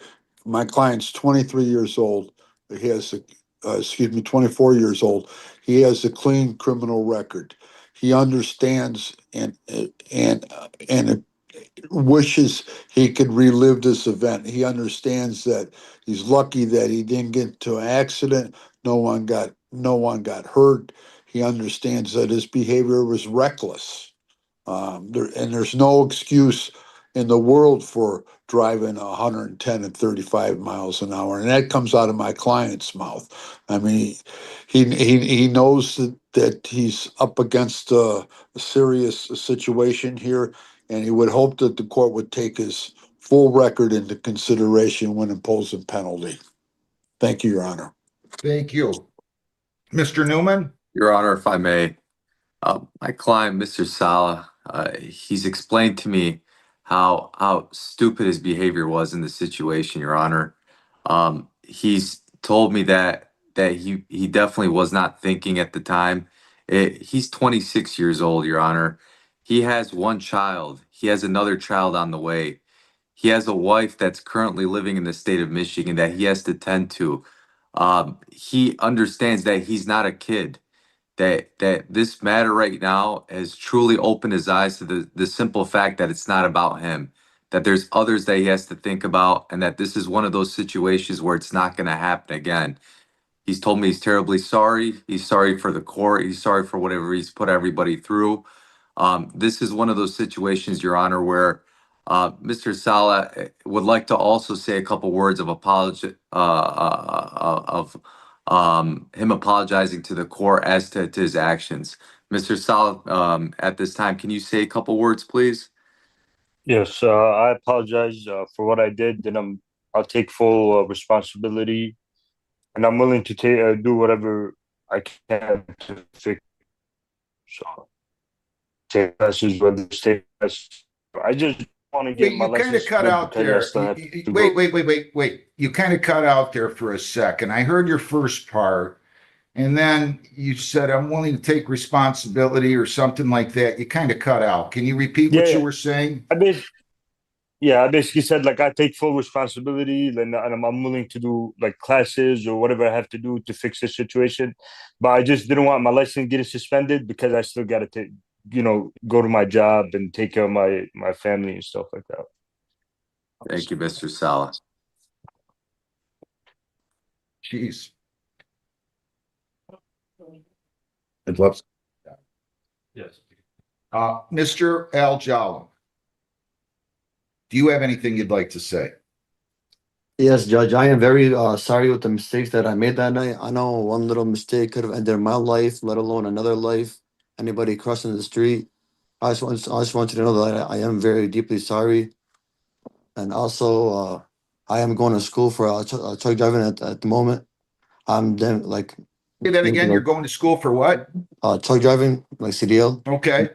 Speaker 13: my client's 23 years old. He has, 24 years old. He has a clean criminal record. He understands and wishes he could relive this event. He understands that he's lucky that he didn't get into an accident. No one got hurt. He understands that his behavior was reckless. There's no excuse in the world for driving 110 and 35 miles an hour, and that comes out of my client's mouth. I mean, he knows that he's up against a serious situation here, and he would hope that the court would take his full record into consideration when imposing penalty. Thank you, Your Honor.
Speaker 2: Thank you. Mr. Newman?
Speaker 11: Your Honor, if I may, my client, Mr. Sala, he's explained to me how stupid his behavior was in the situation, Your Honor. He's told me that he definitely was not thinking at the time. He's 26 years old, Your Honor. He has one child. He has another child on the way. He has a wife that's currently living in the state of Michigan that he has to tend to. He understands that he's not a kid. That this matter right now has truly opened his eyes to the simple fact that it's not about him, that there's others that he has to think about, and that this is one of those situations where it's not going to happen again. He's told me he's terribly sorry. He's sorry for the court. He's sorry for whatever he's put everybody through. This is one of those situations, Your Honor, where Mr. Sala would like to also say a couple words of apology of him apologizing to the court as to his actions. Mr. Sala, at this time, can you say a couple words, please?
Speaker 12: Yes, I apologize for what I did, and I'll take full responsibility, and I'm willing to do whatever I can to fix. So, take classes, whether state classes. I just want to get
Speaker 2: Wait,
Speaker 12: my
Speaker 2: you kind of
Speaker 12: license
Speaker 2: cut out
Speaker 12: because I
Speaker 2: there.
Speaker 12: still have to go.
Speaker 2: Wait. You kind of cut out there for a second. I heard your first part, and then you said, I'm willing to take responsibility or something like that. You kind of cut out. Can you repeat what you were saying?
Speaker 12: I basically said, like, I take full responsibility, and I'm willing to do like classes or whatever I have to do to fix the situation. But I just didn't want my license getting suspended because I still got to go to my job and take care of my family and stuff like that.
Speaker 11: Thank you, Mr. Sala.
Speaker 2: Jeez. I'd love.
Speaker 9: Yes.
Speaker 2: Mr. Al-Jalal, do you have anything you'd like to say?
Speaker 14: Yes, Judge, I am very sorry with the mistakes that I made that night. I know one little mistake could have ended my life, let alone another life. Anybody crossing the street. I just want you to know that I am very deeply sorry. And also, I am going to school for truck driving at the moment. I'm then like.
Speaker 2: Say that again. You're going to school for what?
Speaker 14: Truck driving, like CDL.
Speaker 2: Okay.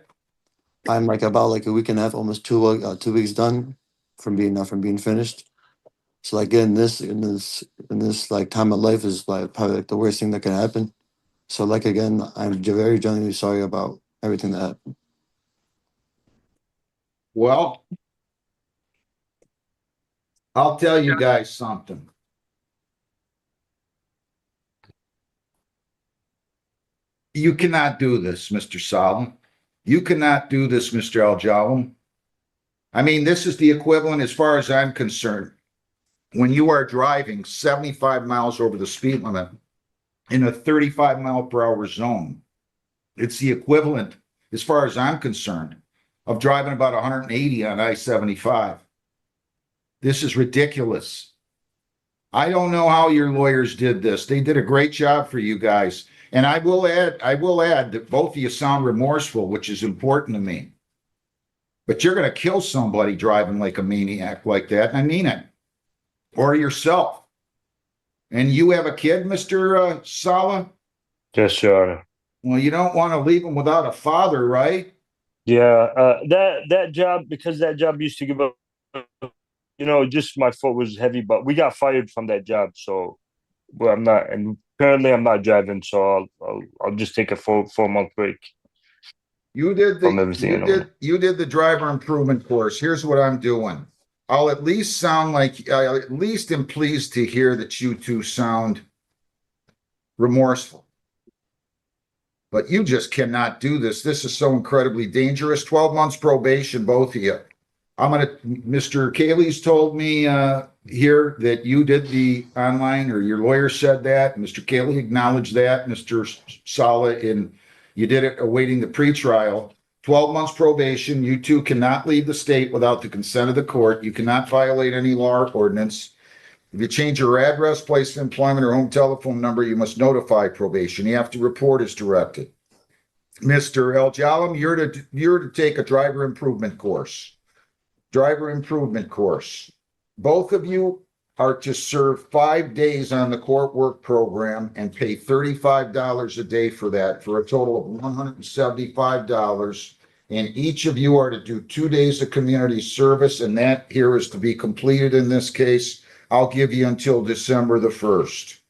Speaker 14: I'm like about like a week and a half, almost 2 weeks done from being finished. So like in this like time of life is like probably like the worst thing that can happen. So like again, I'm very genuinely sorry about everything that happened.
Speaker 2: Well, I'll tell you guys something. You cannot do this, Mr. Salam. You cannot do this, Mr. Al-Jalal. I mean, this is the equivalent, as far as I'm concerned, when you are driving 75 miles over the speed limit in a 35 mile per hour zone. It's the equivalent as far as I'm concerned, of driving about 180 on I-75. This is ridiculous. I don't know how your lawyers did this. They did a great job for you guys. And I will add that both of you sound remorseful, which is important to me. But you're going to kill somebody driving like a maniac like that. I mean it. Or yourself. And you have a kid, Mr. Sala?
Speaker 12: Yes, Your Honor.
Speaker 2: Well, you don't want to leave him without a father, right?
Speaker 12: Yeah, that job, because that job used to give up, just my foot was heavy, but we got fired from that job, so well, I'm not, and currently I'm not driving, so I'll just take a 4-month break.
Speaker 2: You did
Speaker 12: from everything.
Speaker 2: you did the driver improvement course. Here's what I'm doing. I'll at least am pleased to hear that you two sound remorseful. But you just cannot do this. This is so incredibly dangerous. 12 months probation, both of you. Mr. Cayley's told me here that you did the online, or your lawyer said that. Mr. Cayley acknowledged that. Mr. Sala, and you did it awaiting the pretrial. 12 months probation. You two cannot leave the state without the consent of the court. You cannot violate any law or ordinance. If you change your address, place of employment, or home telephone number, you must notify probation. You have to report as directed. Mr. El Jalam, you're to take a driver improvement course. Driver improvement course. Both of you are to serve 5 days on the court work program and pay $35 a day for that, for a total of $175. And each of you are to do 2 days of community service, and that here is to be completed in this case. I'll give you until December the 1st.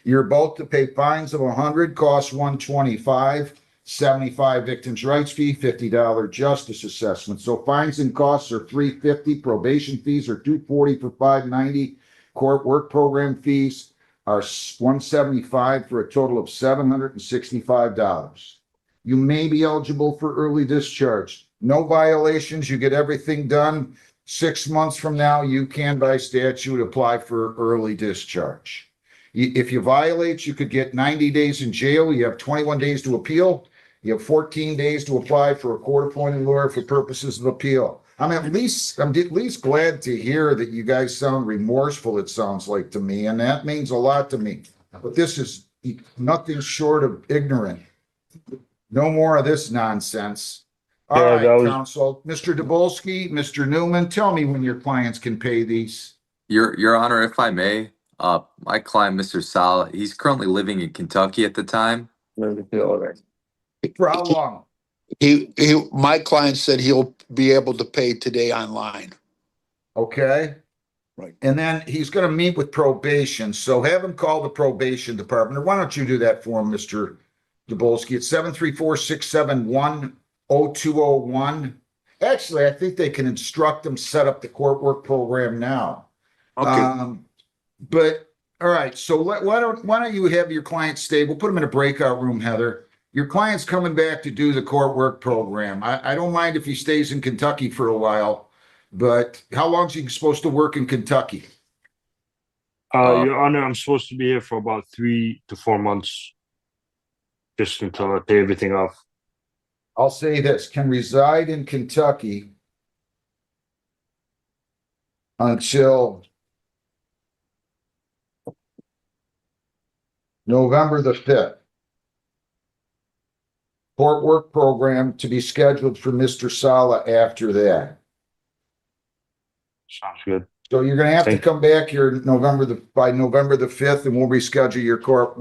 Speaker 2: You're both to pay fines of $100, costs $125, $75 victims' rights fee, $50 justice assessment. So fines and costs are $350. Probation fees are $240 for $590. Court work program fees are $175 for a total of $765. You may be eligible for early discharge. No violations. You get everything done. 6 months from now, you can, by statute, apply for early discharge. If you violate, you could get 90 days in jail. You have 21 days to appeal. You have 14 days to apply for a court-appointed lawyer for purposes of appeal. I'm at least glad to hear that you guys sound remorseful, it sounds like to me, and that means a lot to me. But this is nothing short of ignorant. No more of this nonsense. All right, counsel. Mr. Dabolsky, Mr. Newman, tell me when your clients can pay these.
Speaker 11: Your Honor, if I may, my client, Mr. Sala, he's currently living in Kentucky at the time.
Speaker 2: For how long?
Speaker 13: My client said he'll be able to pay today online.
Speaker 2: Okay.
Speaker 13: Right.
Speaker 2: And then he's going to meet with probation. So have him call the probation department. Or why don't you do that for him, Mr. Dabolsky? It's 734-671-0201. Actually, I think they can instruct them set up the court work program now.
Speaker 13: Okay.
Speaker 2: But all right. So why don't you have your client stay? We'll put them in a breakout room, Heather. Your client's coming back to do the court work program. I don't mind if he stays in Kentucky for a while, but how long is he supposed to work in Kentucky?
Speaker 12: Your Honor, I'm supposed to be here for about 3 to 4 months, just until I pay everything off.
Speaker 2: I'll say this, can reside in Kentucky until November the 5th. Court work program to be scheduled for Mr. Sala after that.
Speaker 12: Sounds good.
Speaker 2: So you're going to have to come back here by November the 5th, and we'll schedule your court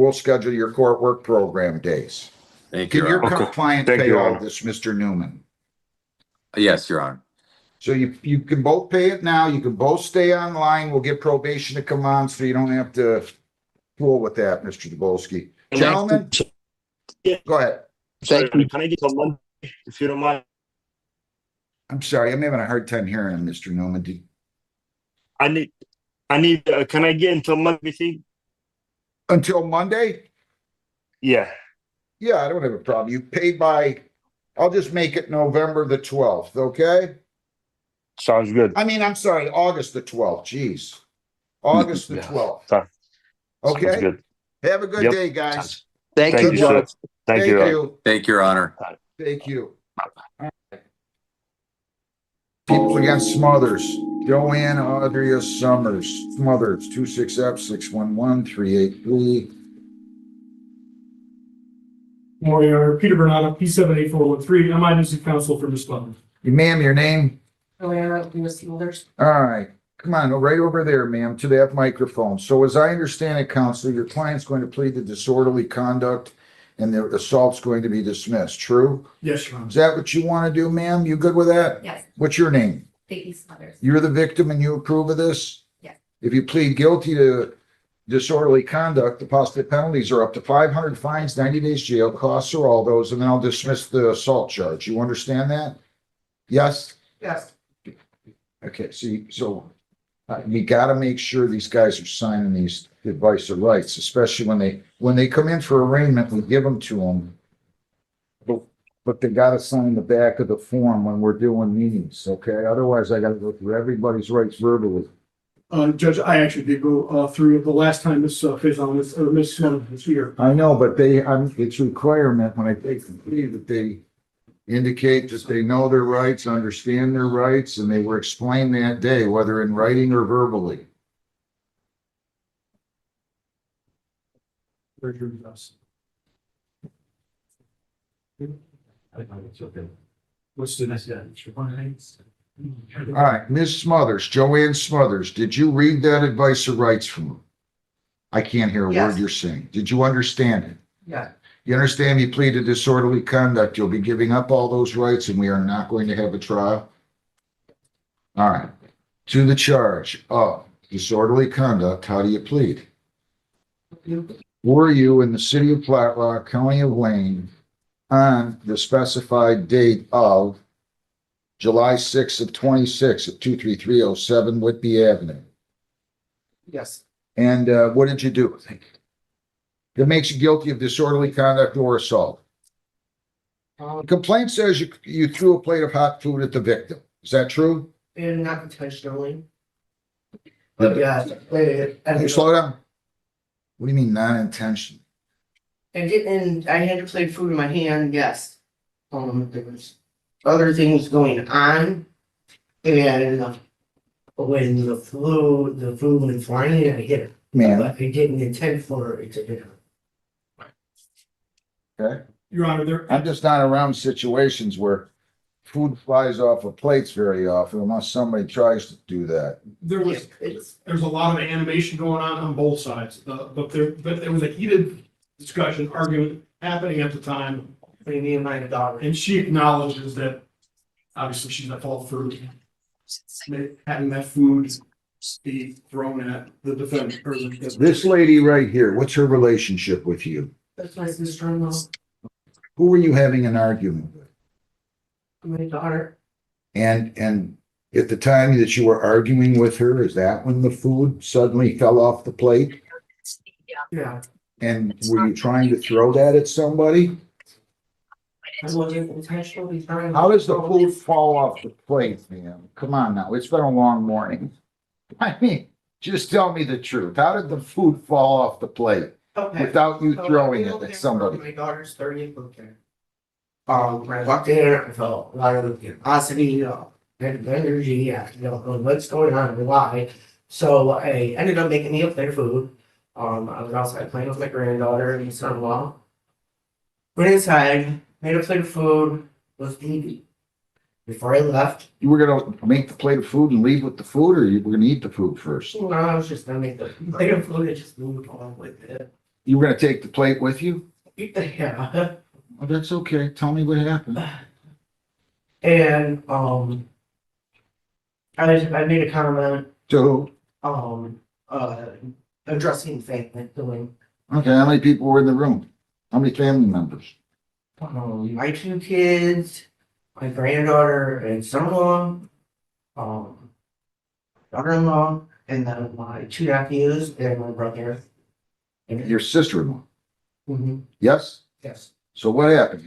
Speaker 2: work program days.
Speaker 11: Thank you,
Speaker 2: Can your
Speaker 11: Your Honor.
Speaker 2: client pay all this, Mr. Newman?
Speaker 11: Yes, Your Honor.
Speaker 2: So you can both pay it now. You can both stay online. We'll get probation to come on, so you don't have to fool with that, Mr. Dabolsky. Gentlemen, go ahead.
Speaker 12: Sorry, can I get till Monday, if you don't mind?
Speaker 2: I'm sorry, I'm having a hard time hearing him, Mr. Newman.
Speaker 12: Can I get until Monday, think?
Speaker 2: Until Monday?
Speaker 12: Yeah.
Speaker 2: Yeah, I don't have a problem. You paid I'll just make it November the 12th, okay?
Speaker 12: Sounds good.
Speaker 2: I mean, I'm sorry, August the 12th, jeez. August the 12th.
Speaker 12: Sounds
Speaker 2: Okay?
Speaker 12: good.
Speaker 2: Have a good day, guys.
Speaker 13: Thank
Speaker 12: you,
Speaker 13: you, Judge.
Speaker 12: Thank you.
Speaker 11: Thank you, Your Honor.
Speaker 2: Thank you. People Against Smothers, Joanne Audrey Summers, Smothers, 26F611-383.
Speaker 9: Morning, Peter Bernardo, P78413, I'm on music counsel for Ms. Butler.
Speaker 2: Ma'am, your name?
Speaker 15: Joanna Lewis Smothers.
Speaker 2: All right, come on, right over there, ma'am, to that microphone. So as I understand it, Counselor, your client's going to plead to disorderly conduct and the assault's going to be dismissed, true?
Speaker 9: Yes, Your Honor.
Speaker 2: Is that what you want to do, ma'am? You good with that?
Speaker 15: Yes.
Speaker 2: What's your name?
Speaker 15: Peggy Smothers.
Speaker 2: You're the victim and you approve of this?
Speaker 15: Yes.
Speaker 2: If you plead guilty to disorderly conduct, the possible penalties are up to 500 fines, 90 days jail, costs are all those, and then I'll dismiss the assault charge. You understand that? Yes?
Speaker 5: Yes.
Speaker 2: Okay, see, so we gotta make sure these guys are signing these advice of rights, especially when they come in for arraignment, we give them to them. But they gotta sign the back of the form when we're doing meetings, okay? Otherwise, I gotta go through everybody's rights verbally.
Speaker 9: Judge, I actually did go through the last time Ms. Faison Ms. Smothers was here.
Speaker 2: I know, but it's requirement when I take the plea that they indicate that they know their rights, understand their rights, and they were explained that day, whether in writing or verbally.
Speaker 9: Where's your address? What's the next one?
Speaker 2: All right, Ms. Smothers, Joanne Smothers, did you read that advice of rights from them? I can't hear a word
Speaker 5: Yes.
Speaker 2: you're saying. Did you understand it?
Speaker 5: Yeah.
Speaker 2: You understand you plead to disorderly conduct, you'll be giving up all those rights and we are not going to have a trial? All right, to the charge of disorderly conduct, how do you plead? Were you in the city of Flat Rock, County of Wayne, on the specified date of July 6th of 26 at 23307 Whitby Avenue?
Speaker 5: Yes.
Speaker 2: And what did you do? That makes you guilty of disorderly conduct or assault. The complaint says you threw a plate of hot food at the victim. Is that true?
Speaker 5: And not intentionally. But yeah,
Speaker 2: Can you slow down? What do you mean non-intentional?
Speaker 5: and I had to plate food in my hand, yes. There was other things going on. And when the food went flying, I hit it.
Speaker 2: Man.
Speaker 5: But I didn't intend for it to hit her.
Speaker 2: Okay.
Speaker 9: Your Honor,
Speaker 2: I'm just not around situations where food flies off of plates very often unless somebody tries to do that.
Speaker 9: there's a lot of animation going on both sides, but there was a heated discussion, argument happening at the time.
Speaker 5: Between me and my daughter.
Speaker 9: And she acknowledges that obviously she's at fault for having that food be thrown at the defendant. Or
Speaker 2: This lady right here, what's her relationship with you?
Speaker 5: That's my sister-in-law,
Speaker 2: Who were you having an argument with?
Speaker 5: my daughter.
Speaker 2: And at the time that you were arguing with her, is that when the food suddenly fell off the plate?
Speaker 5: Yeah.
Speaker 2: And were you trying to throw that at somebody?
Speaker 5: I wasn't intentionally trying.
Speaker 2: How does the food fall off the plate, man? Come on now, it's been a long morning. I mean, just tell me the truth. How did the food fall off the plate
Speaker 5: Okay.
Speaker 2: without you
Speaker 5: So
Speaker 2: throwing
Speaker 5: I
Speaker 2: it
Speaker 5: went
Speaker 2: at
Speaker 5: over
Speaker 2: somebody?
Speaker 5: My daughter's 30th birthday. When I walked in, I felt a lot of animosity, and energy, I don't know what's going on and why. So I ended up making me a plate of food. I was outside playing with my granddaughter and son-in-law. Went inside, made a plate of food, was eating. Before I left,
Speaker 2: You were gonna make the plate of food and leave with the food, or you were gonna eat the food first?
Speaker 5: no, I was just gonna make the plate of food and just move on with it.
Speaker 2: You were gonna take the plate with you?
Speaker 5: Yeah.
Speaker 2: Oh, that's okay. Tell me what happened.
Speaker 5: And I made a comment
Speaker 2: So,
Speaker 5: addressing family doing
Speaker 2: okay, how many people were in the room? How many family members?
Speaker 5: my two kids, my granddaughter and son-in-law, daughter-in-law, and then my two nephews and my brother.
Speaker 2: Your sister-in-law?
Speaker 5: Mhm.
Speaker 2: Yes?
Speaker 5: Yes.
Speaker 2: So what happened?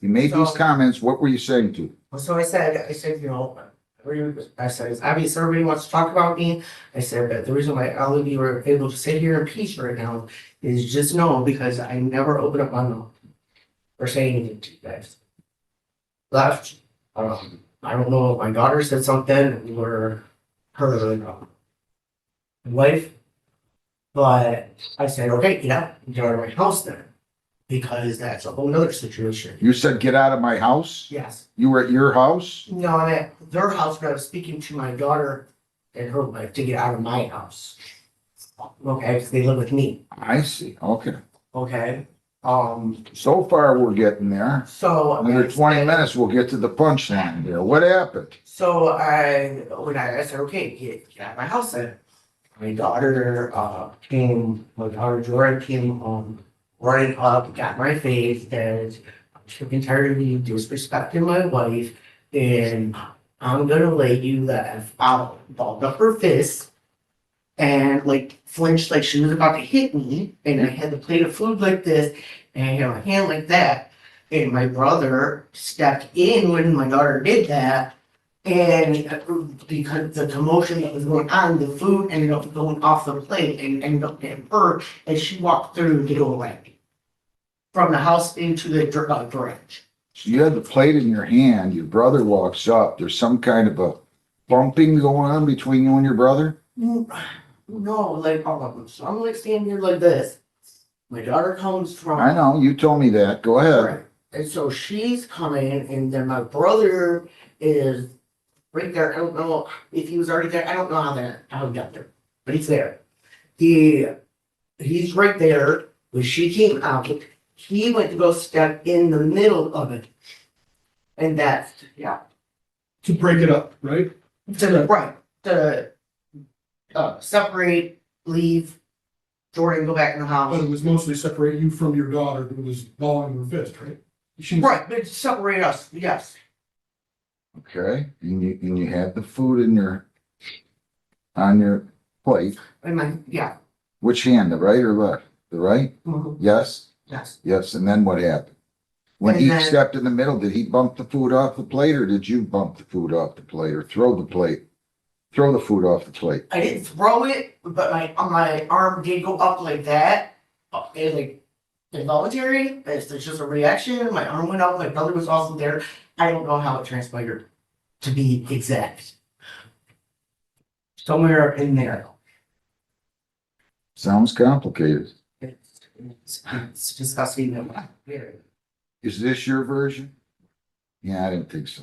Speaker 2: You made these
Speaker 5: So-
Speaker 2: comments. What were you saying to?
Speaker 5: So I said, I said, it's obvious everybody wants to talk about me. I said, but the reason why all of you are able to sit here in peace right now is just know because I never open up my mouth or say anything to you guys. left. I don't know if my daughter said something or her wife, but I said, okay, get out of my house then, because that's a whole nother situation.
Speaker 2: You said, get out of my house?
Speaker 5: Yes.
Speaker 2: You were at your house?
Speaker 5: No, I'm at their house, but I was speaking to my daughter and her wife to get out of my house. Okay, because they live with me.
Speaker 2: I see, okay.
Speaker 5: Okay.
Speaker 2: So far, we're getting there.
Speaker 5: So
Speaker 2: Another 20 minutes, we'll get to the punchline here. What happened?
Speaker 5: So I said, okay, get out of my house then. My daughter Jordan came running up, got my face, and I'm sick and tired of you disrespecting my wife, and I'm gonna lay you the F out, balled up her fist, and like flinched like she was about to hit me, and I had the plate of food like this, and I had my hand like that, and my brother stepped in when my daughter did that, and because the commotion that was going on, the food ended up going off the plate and ended up getting hurt as she walked through to go away from the house into the garage.
Speaker 2: So you had the plate in your hand, your brother walks up, there's some kind of a bumping going on between you and your brother?
Speaker 5: No, like, so I'm like standing here like this. My daughter comes from.
Speaker 2: I know, you told me that, go ahead.
Speaker 5: Right. And so she's coming, and then my brother is right there. I don't know if he was already there. I don't know how he got there, but he's there. He's right there. When she came out, he went to go step in the middle of it, and that's
Speaker 9: To break it up, right?
Speaker 5: to separate, leave, Jordan go back in the house.
Speaker 9: But it was mostly separate you from your daughter who was balling her fist, right?
Speaker 5: Right, but separate us, yes.
Speaker 2: Okay, and you had the food on your plate.
Speaker 5: Yeah.
Speaker 2: Which hand, the right or left? The right?
Speaker 5: Mhm.
Speaker 2: Yes?
Speaker 5: Yes.
Speaker 2: Yes, and then what happened? When
Speaker 5: And
Speaker 2: he
Speaker 5: then-
Speaker 2: stepped in the middle, did he bump the food off the plate, or did you bump the food off the plate, or throw the food off the plate?
Speaker 5: I didn't throw it, but my arm did go up like that. It like involuntary. It's just a reaction. My arm went up. My brother was also there. I don't know how it transpired, to be exact. Somewhere in there.
Speaker 2: Sounds complicated.
Speaker 5: It's disgusting.
Speaker 2: Is this your version? Yeah, I didn't think so.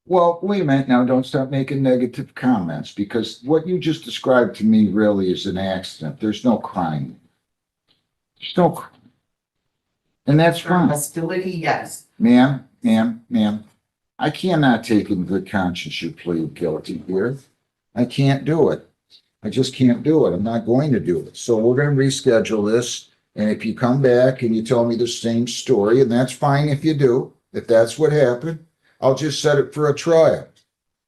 Speaker 2: Well, wait a minute now, don't stop making negative comments, because what you just described to me really is an accident. There's no crime. There's no crime. And that's fine.
Speaker 5: Hostility, yes.
Speaker 2: Ma'am, I cannot take in good conscience you plead guilty here. I can't do it. I just can't do it. I'm not going to do it. So we're going to reschedule this. And if you come back and you tell me the same story, and that's fine if you do, if that's what happened, I'll just set it for a trial.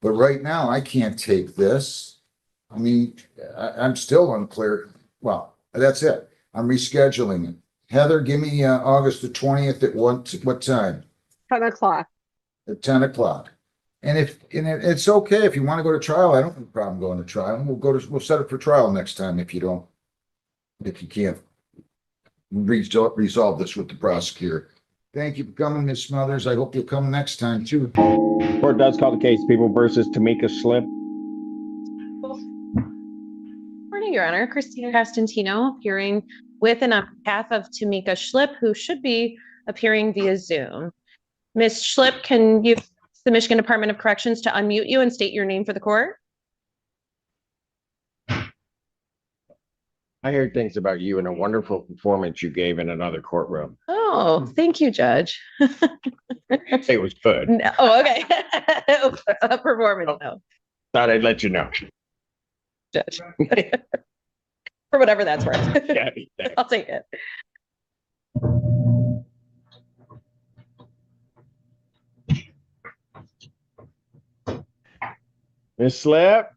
Speaker 2: But right now, I can't take this. I mean, I'm still unclear. Well, that's it. I'm rescheduling it. Heather, give me August the 20th at what time?
Speaker 4: 10 o'clock.
Speaker 2: At 10 o'clock. And it's okay if you want to go to trial. I don't have a problem going to trial. We'll set it for trial next time if you can't resolve this with the prosecutor. Thank you for coming, Ms. Smothers. I hope you'll come next time too.
Speaker 16: Court does call the case, People versus Tamika Slip.
Speaker 17: Morning, Your Honor. Christina Costantino appearing with and on behalf of Tamika Schlip, who should be appearing via Zoom. Ms. Schlip, can you use the Michigan Department of Corrections to unmute you and state your name for the court?
Speaker 16: I heard things about you and a wonderful performance you gave in another courtroom.
Speaker 17: Oh, thank you, Judge.
Speaker 16: It was good.
Speaker 17: No, oh, okay. A performance, no.
Speaker 16: Thought I'd let you know.
Speaker 17: Judge. For whatever that's worth.
Speaker 16: Yeah,
Speaker 17: I'll take it.
Speaker 16: Miss Slip?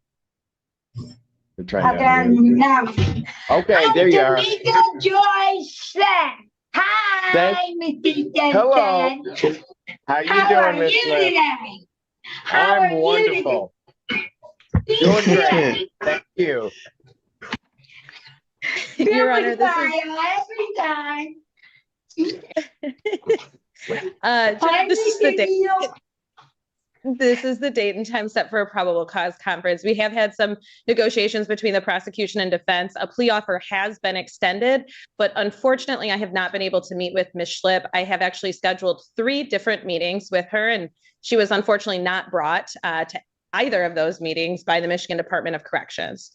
Speaker 16: We're trying to
Speaker 18: Okay,
Speaker 16: unmute you. Okay, there you are.
Speaker 18: Tamika Joy Slip. Hi,
Speaker 16: Thank-
Speaker 18: Mr.
Speaker 16: Hello.
Speaker 18: Judge.
Speaker 16: How you
Speaker 18: How
Speaker 16: doing,
Speaker 18: are
Speaker 16: Miss
Speaker 18: you
Speaker 16: Slip?
Speaker 18: today? How are
Speaker 16: I'm
Speaker 18: you
Speaker 16: wonderful.
Speaker 18: today?
Speaker 16: Doing great. Thank you.
Speaker 17: Your Honor, this is
Speaker 18: Every time.
Speaker 17: This is the date. This is the date and time set for a probable cause conference. We have had some negotiations between the prosecution and defense. A plea offer has been extended, but unfortunately, I have not been able to meet with Ms. Schlipp. I have actually scheduled 3 different meetings with her, and she was unfortunately not brought to either of those meetings by the Michigan Department of Corrections.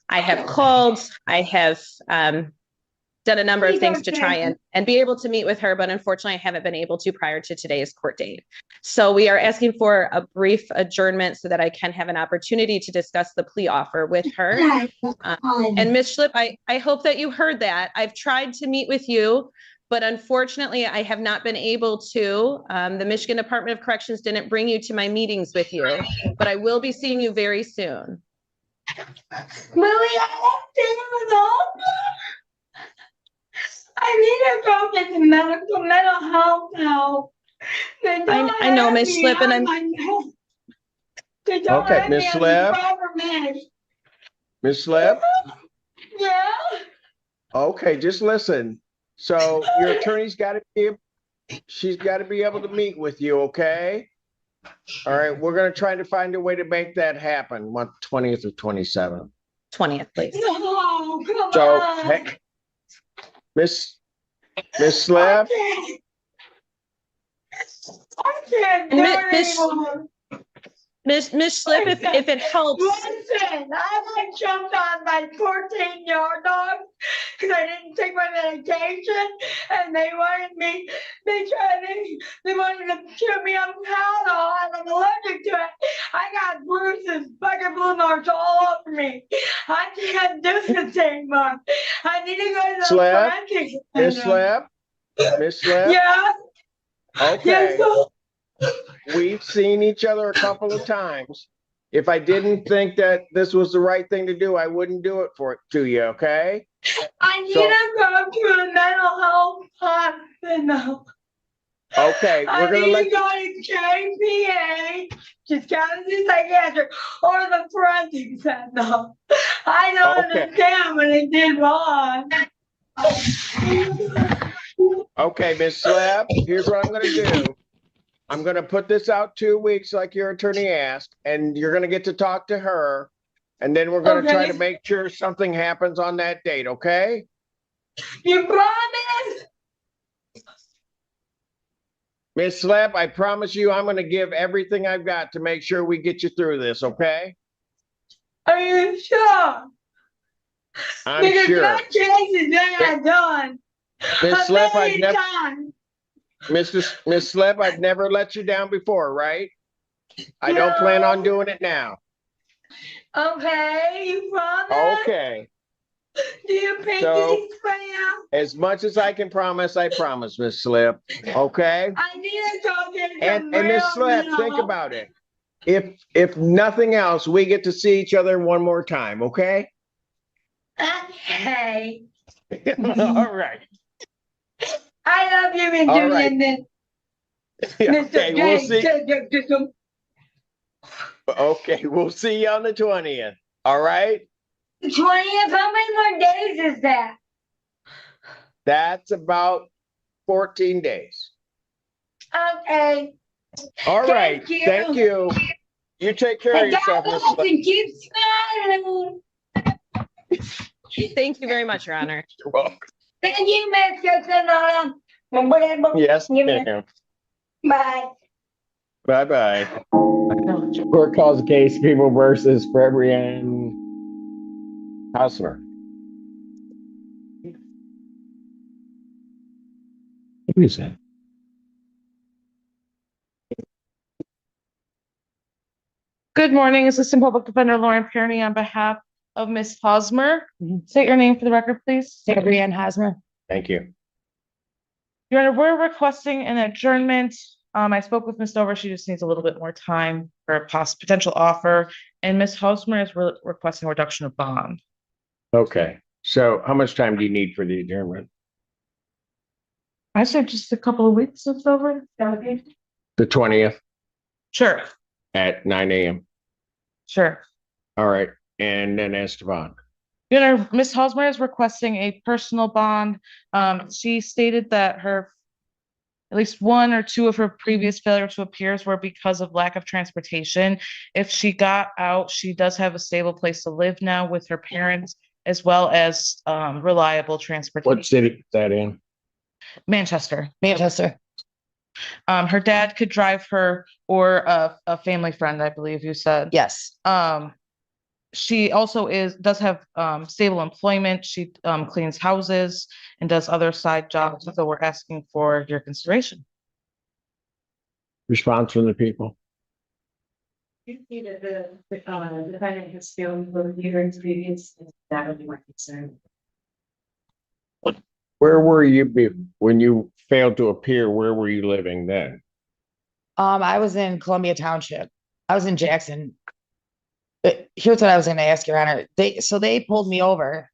Speaker 17: I have called, I have done a number of things to try and be able to meet with her, but unfortunately I haven't been able to prior to today's court date. So we are asking for a brief adjournment so that I can have an opportunity to discuss the plea offer with her. And Ms. Schlipp, I hope that you heard that. I've tried to meet with you, but unfortunately I have not been able to. The Michigan Department of Corrections didn't bring you to my meetings with you, but I will be seeing you very soon.
Speaker 18: I need to go get the mental health help.
Speaker 17: I know, Ms. Schlipp, and I'm
Speaker 16: Okay, Ms. Schlipp. Ms. Schlipp?
Speaker 18: Yeah.
Speaker 16: Okay, just listen. So your attorney's got to be, she's got to be able to meet with you, okay? All right, we're going to try to find a way to make that happen. What, 20th or 27th?
Speaker 17: 20th, please.
Speaker 18: No, come
Speaker 16: So,
Speaker 18: on.
Speaker 16: hey, Miss Schlipp?
Speaker 18: I can't do it anymore.
Speaker 17: Ms. Schlipp, if it helps.
Speaker 18: Listen, I jumped on my 14-yard dog because I didn't take my medication, and they wanted to chew me up Tylenol, and I'm allergic to it. I got bruises, fucking blue marks all over me. I can't do this anymore. I need to go to the forensics.
Speaker 16: Miss Schlipp? Miss Schlipp?
Speaker 18: Yeah.
Speaker 16: Okay.
Speaker 18: Yes,
Speaker 16: We've seen each other a couple of times. If I didn't think that this was the right thing to do, I wouldn't do it to you, okay?
Speaker 18: I need to go to a mental health hospital.
Speaker 16: Okay, we're gonna let
Speaker 18: you go to JPA, just go to the psychiatric or the forensic center. I don't understand what I did wrong.
Speaker 16: Okay, Miss Schlipp, here's what I'm gonna do. I'm gonna put this out 2 weeks like your attorney asked, and you're gonna get to talk to her. And then we're gonna try to make sure something happens on that date, okay?
Speaker 18: You promise?
Speaker 16: Miss Schlipp, I promise you I'm gonna give everything I've got to make sure we get you through this, okay?
Speaker 18: Are you sure?
Speaker 16: I'm sure.
Speaker 18: Because my cases they are done.
Speaker 16: Miss Schlipp, Miss Schlipp, I've never let you down before, right? I don't plan on doing it now.
Speaker 18: Okay, you promise?
Speaker 16: Okay.
Speaker 18: Do you pay
Speaker 16: So,
Speaker 18: these now?
Speaker 16: as much as I can promise, I promise, Miss Schlipp. Okay?
Speaker 18: I need to go get
Speaker 16: And Miss Schlipp, think about it. If nothing else, we get to see each other one more time, okay?
Speaker 18: Okay.
Speaker 16: All right.
Speaker 18: I love you, Mr.
Speaker 16: All right.
Speaker 18: Linden.
Speaker 16: Okay, we'll see. Okay, we'll see you on the 20th. All right?
Speaker 18: 20th? How many more days is that?
Speaker 16: That's about 14 days.
Speaker 18: Okay.
Speaker 16: All right.
Speaker 18: Thank you.
Speaker 16: Thank you. You take care of yourself, Miss Schlipp.
Speaker 18: And keep smiling.
Speaker 17: Thank you very much, Your Honor.
Speaker 16: You're welcome.
Speaker 18: Thank you, Mr.
Speaker 16: Yes, ma'am.
Speaker 18: Bye.
Speaker 16: Bye-bye. Court calls the case People versus Fabian Hausner. Who is that?
Speaker 19: Good morning, Assistant Public Defender Lauren Pearney on behalf of Ms. Hosmer. State your name for the record, please.
Speaker 15: Gabrielle Hosmer.
Speaker 16: Thank you.
Speaker 19: Your Honor, we're requesting an adjournment. I spoke with Ms. Dover. She just needs a little bit more time for a potential offer. And Ms. Hosmer is requesting a reduction of bond.
Speaker 16: Okay. So how much time do you need for the adjournment?
Speaker 19: I said just a couple of weeks, Ms. Dover.
Speaker 16: The 20th
Speaker 19: Sure.
Speaker 16: at 9 a.m.
Speaker 19: Sure.
Speaker 16: All right. And then Esteban.
Speaker 19: Your Honor, Ms. Hosmer is requesting a personal bond. She stated that at least one or two of her previous failure to appears were because of lack of transportation. If she got out, she does have a stable place to live now with her parents, as well as reliable transportation.
Speaker 16: What city is that in?
Speaker 19: Manchester.
Speaker 17: Manchester.
Speaker 19: Her dad could drive her, or a family friend, I believe you said.
Speaker 17: Yes.
Speaker 19: She also does have stable employment. She cleans houses and does other side jobs. So we're asking for your consideration.
Speaker 16: Response from the people.
Speaker 15: You see that the defendant has failed for user experience, that would be my concern.
Speaker 16: Where were you when you failed to appear? Where were you living then?
Speaker 20: I was in Columbia Township. I was in Jackson. But here's what I was going to ask, Your Honor. They pulled me over.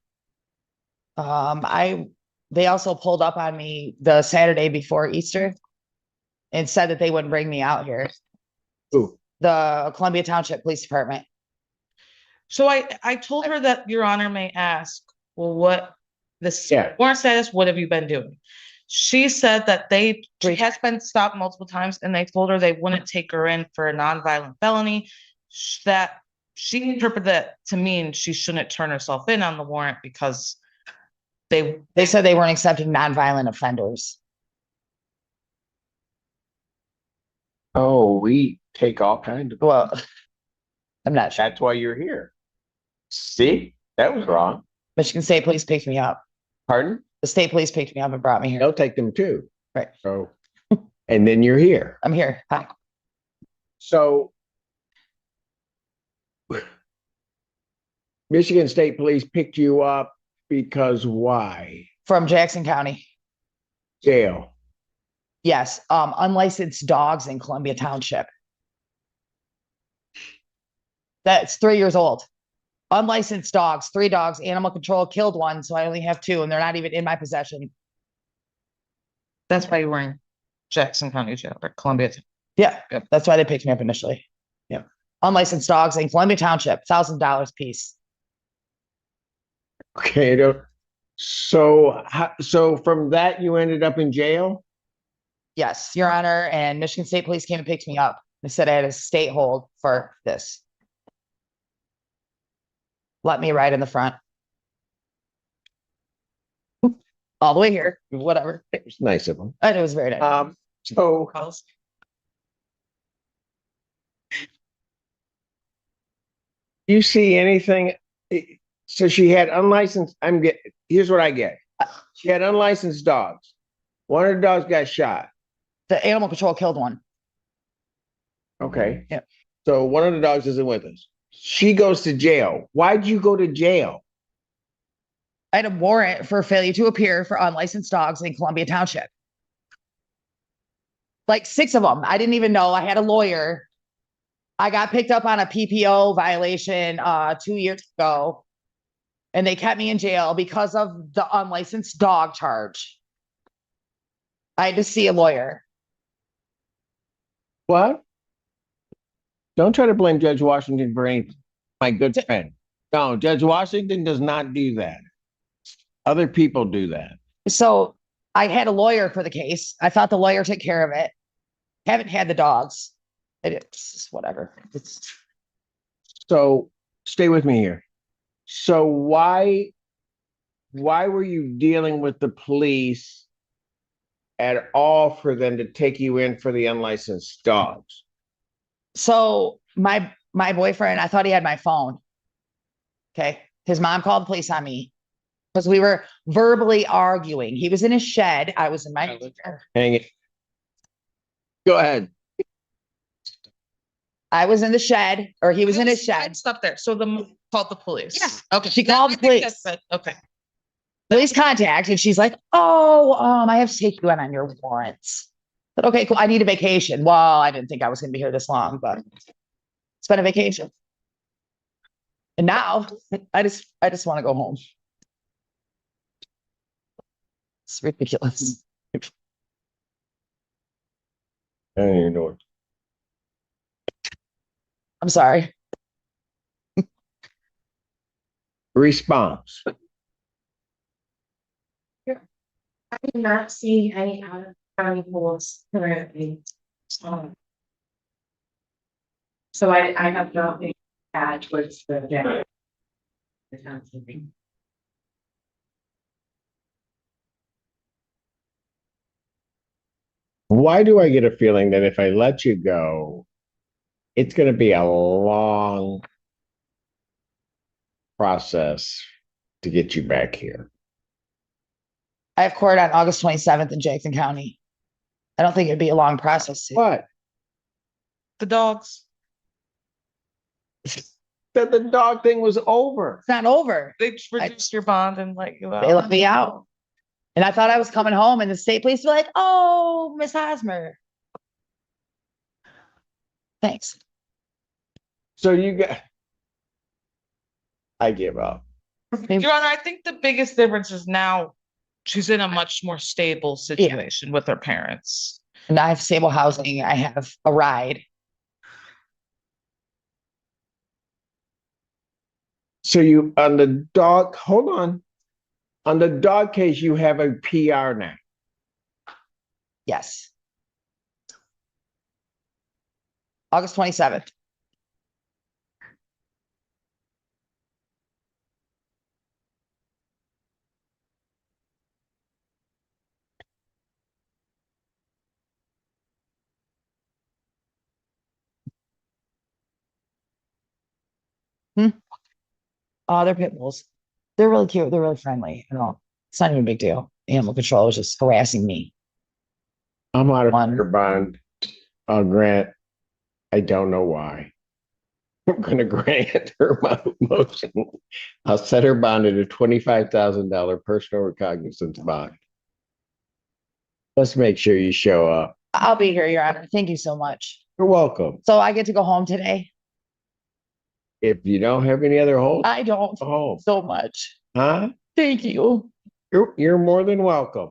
Speaker 20: They also pulled up on me the Saturday before Easter and said that they wouldn't bring me out here.
Speaker 16: Who?
Speaker 20: The Columbia Township Police Department.
Speaker 19: So I told her that Your Honor may ask, well, what warrant status, what have you been doing? She said that she has been stopped multiple times and they told her they wouldn't take her in for a nonviolent felony, that she interpreted that to mean she shouldn't turn herself in on the warrant because
Speaker 20: they said they weren't accepting nonviolent offenders.
Speaker 16: Oh, we take all kinds of.
Speaker 20: Well, I'm not sure.
Speaker 16: That's why you're here. See, that was wrong.
Speaker 20: Michigan State Police picked me up.
Speaker 16: Pardon?
Speaker 20: The state police picked me up and brought me here.
Speaker 16: They'll take them too.
Speaker 20: Right.
Speaker 16: So, and then you're here.
Speaker 20: I'm here. Hi.
Speaker 16: So, Michigan State Police picked you up because why?
Speaker 20: From Jackson County.
Speaker 16: Jail.
Speaker 20: Yes. Unlicensed dogs in Columbia Township. That's 3 years old. Unlicensed dogs, 3 dogs, animal control killed one, so I only have 2, and they're not even in my possession.
Speaker 19: That's why you were in Jackson County Jail or Columbia.
Speaker 20: Yeah, that's why they picked me up initially. Yeah. Unlicensed dogs in Columbia Township, $1,000 piece.
Speaker 16: Okay. So from that, you ended up in jail?
Speaker 20: Yes, Your Honor, and Michigan State Police came and picked me up. They said I had a state hold for this. Let me ride in the front. All the way here, whatever.
Speaker 16: It was nice of them.
Speaker 20: It was very nice.
Speaker 16: So you see anything? So she had unlicensed. Here's what I get. She had unlicensed dogs. One of the dogs got shot.
Speaker 20: The animal control killed one.
Speaker 16: Okay.
Speaker 20: Yeah.
Speaker 16: So one of the dogs isn't with us. She goes to jail. Why'd you go to jail?
Speaker 20: I had a warrant for failure to appear for unlicensed dogs in Columbia Township. Like 6 of them. I didn't even know. I had a lawyer. I got picked up on a PPO violation 2 years ago. And they kept me in jail because of the unlicensed dog charge. I had to see a lawyer.
Speaker 16: What? Don't try to blame Judge Washington for anything, my good friend. No, Judge Washington does not do that. Other people do that.
Speaker 20: So I had a lawyer for the case. I thought the lawyer took care of it. Haven't had the dogs. It's whatever.
Speaker 16: So stay with me here. So why were you dealing with the police at all for them to take you in for the unlicensed dogs?
Speaker 20: So my boyfriend, I thought he had my phone. Okay. His mom called the police on me because we were verbally arguing. He was in his shed. I was in my.
Speaker 16: Hang it. Go ahead.
Speaker 20: I was in the shed, or he was in his shed.
Speaker 19: Stop there. So called the police.
Speaker 20: Yeah. Okay. She called the police.
Speaker 19: Okay.
Speaker 20: Police contact, and she's like, "Oh, I have to take you in on your warrants." But okay, cool. I need a vacation. Well, I didn't think I was going to be here this long, but it's been a vacation. And now I just want to go home. It's ridiculous.
Speaker 16: I don't even know.
Speaker 20: I'm sorry.
Speaker 16: Response.
Speaker 15: I did not see any out of county holds currently. So I have nothing to add towards the debt.
Speaker 16: Why do I get a feeling that if I let you go, it's gonna be a long process to get you back here?
Speaker 20: I have court on August 27th in Jackson County. I don't think it'd be a long process.
Speaker 16: What?
Speaker 19: The dogs.
Speaker 16: That the dog thing was over.
Speaker 20: It's not over.
Speaker 19: They reduced your bond and let you out.
Speaker 20: They let me out. And I thought I was coming home, and the state police were like, "Oh, Miss Hosmer." Thanks.
Speaker 16: So you got, I give up.
Speaker 19: Your Honor, I think the biggest difference is now she's in a much more stable situation with her parents.
Speaker 20: And I have stable housing. I have a ride.
Speaker 16: So you, on the dog, hold on the dog case, you have a PR now.
Speaker 20: Yes. August 27th. They're pit bulls. They're really cute. They're really friendly. You know, it's not even a big deal. Animal control is just harassing me.
Speaker 16: I'm out of your bond. I'll grant. I don't know why. I'm going to grant her my motion. I'll set her bond at a $25,000 personal recognizance bond. Let's make sure you show up.
Speaker 20: I'll be here, Your Honor. Thank you so much.
Speaker 16: You're welcome.
Speaker 20: So I get to go home today?
Speaker 16: If you don't have any other holes,
Speaker 20: I don't.
Speaker 16: Oh,
Speaker 20: So much.
Speaker 16: huh?
Speaker 20: Thank you.
Speaker 16: You're more than welcome.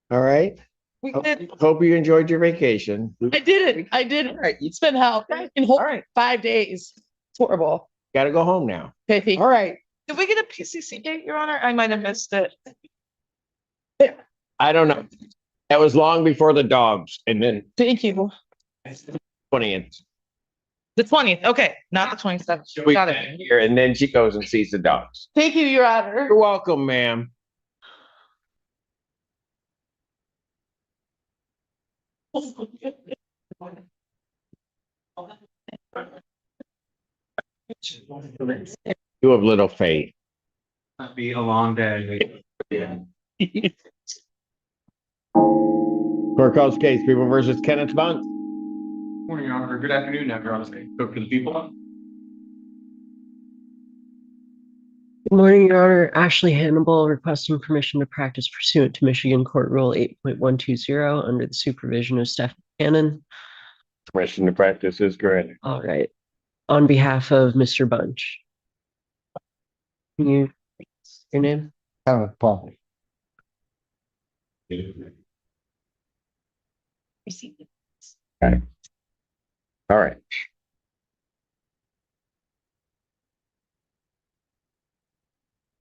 Speaker 16: All right.
Speaker 19: We did.
Speaker 16: Hope you enjoyed your vacation.
Speaker 20: I did it. I did it. Right. It's been hell. In whole 5 days. It's horrible.
Speaker 16: Got to go home now.
Speaker 20: Okay.
Speaker 16: All right.
Speaker 19: Did we get a PCC date, Your Honor? I might have missed it.
Speaker 16: I don't know. That was long before the dogs, and then
Speaker 20: Thank you.
Speaker 16: 20th.
Speaker 19: The 20th. Okay, not the 27th.
Speaker 16: We
Speaker 19: Got
Speaker 16: met
Speaker 19: it.
Speaker 16: here, and then she goes and sees the dogs.
Speaker 20: Thank you, Your Honor.
Speaker 16: You're welcome, ma'am. You have little faith.
Speaker 10: That'd be a long day.
Speaker 16: Court calls case, People versus Kenneth Bunt.
Speaker 10: Morning, Your Honor. Good afternoon, now, Your Honor. Go for the people.
Speaker 21: Good morning, Your Honor. Ashley Hannibal requesting permission to practice pursuant to Michigan Court Rule 8.120 under the supervision of Stephanie Cannon.
Speaker 16: Permission to practice is granted.
Speaker 21: All right. On behalf of Mr. Bunch. Can you, your name?
Speaker 16: Paul. Okay. All right.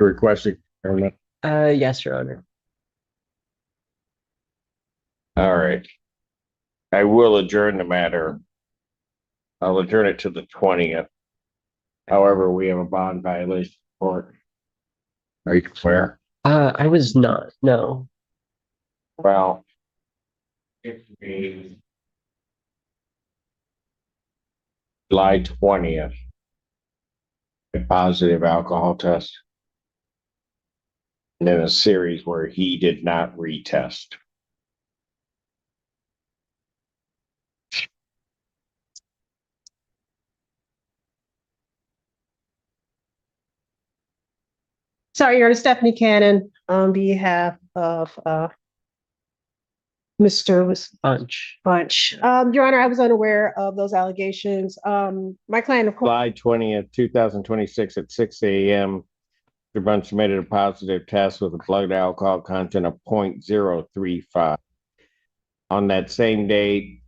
Speaker 16: You're requesting,
Speaker 21: Yes, Your Honor.
Speaker 16: all right. I will adjourn the matter. I'll adjourn it to the 20th. However, we have a bond violation court. Are you aware?
Speaker 21: I was not, no.
Speaker 16: Well, if we July 20th, a positive alcohol test, and then a series where he did not retest.
Speaker 4: Sorry, Your Honor, Stephanie Cannon on behalf of Mr.
Speaker 21: Bunch.
Speaker 4: Your Honor, I was unaware of those allegations. My client, of course.
Speaker 16: July 20th, 2026 at 6 a.m. Mr. Bunch submitted a positive test with a blood alcohol content of 0.035. On that same date,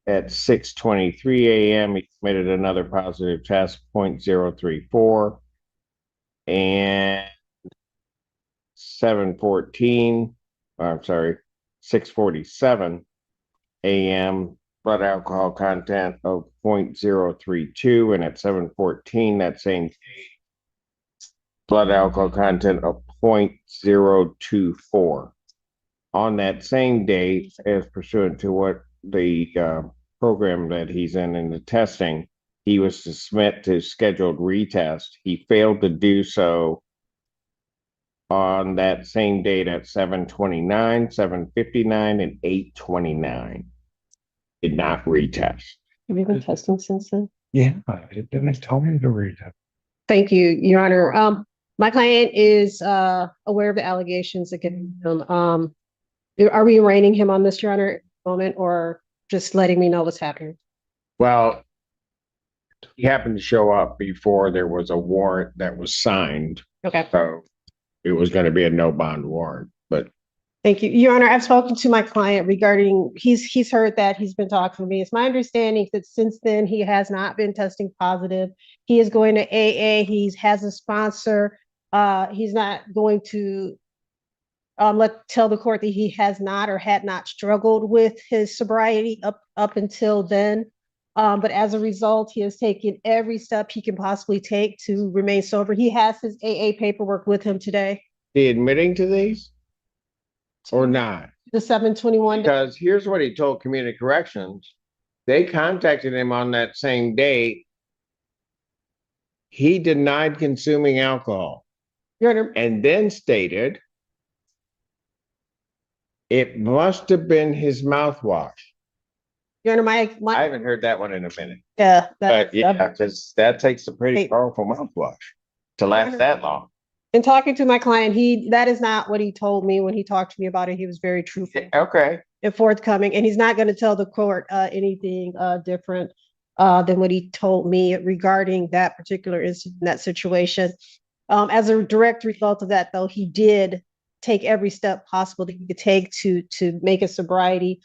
Speaker 16: at 6:23 a.m., he submitted another positive test, 0.034. And 7:14, I'm sorry, 6:47 a.m., blood alcohol content of 0.032, and at 7:14 that same blood alcohol content of 0.024. On that same date, as pursuant to what the program that he's in the testing, he was to submit to scheduled retest. He failed to do so on that same date at 7:29, 7:59, and 8:29. Did not retest.
Speaker 21: Have you been testing since then?
Speaker 16: Yeah, it didn't tell me to retest.
Speaker 1: Thank you, Your Honor. My client is aware of the allegations against him. Are we arraigning him on this, Your Honor, at the moment, or just letting me know what's happening?
Speaker 16: Well, he happened to show up before there was a warrant that was signed.
Speaker 1: Okay.
Speaker 16: So it was going to be a no bond warrant, but.
Speaker 1: Thank you, Your Honor. I've spoken to my client regarding, he's heard that, he's been talking to me. It's my understanding that since then he has not been testing positive. He is going to AA, he has a sponsor. He's not going to tell the court that he has not or had not struggled with his sobriety up until then. But as a result, he has taken every step he can possibly take to remain sober. He has his AA paperwork with him today.
Speaker 16: He admitting to these or not?
Speaker 1: The 721.
Speaker 16: Because here's what he told Community Corrections. They contacted him on that same date. He denied consuming alcohol.
Speaker 1: Your Honor.
Speaker 16: And then stated it must have been his mouthwash.
Speaker 1: Your Honor,
Speaker 16: I haven't heard that one in a minute.
Speaker 1: Yeah.
Speaker 16: But yeah, because that takes a pretty powerful mouthwash to last that long.
Speaker 1: In talking to my client, that is not what he told me when he talked to me about it. He was very truthful.
Speaker 16: Okay.
Speaker 1: And forthcoming, and he's not going to tell the court anything different than what he told me regarding that particular incident, that situation. As a direct result of that, though, he did take every step possible that he could take to make his sobriety.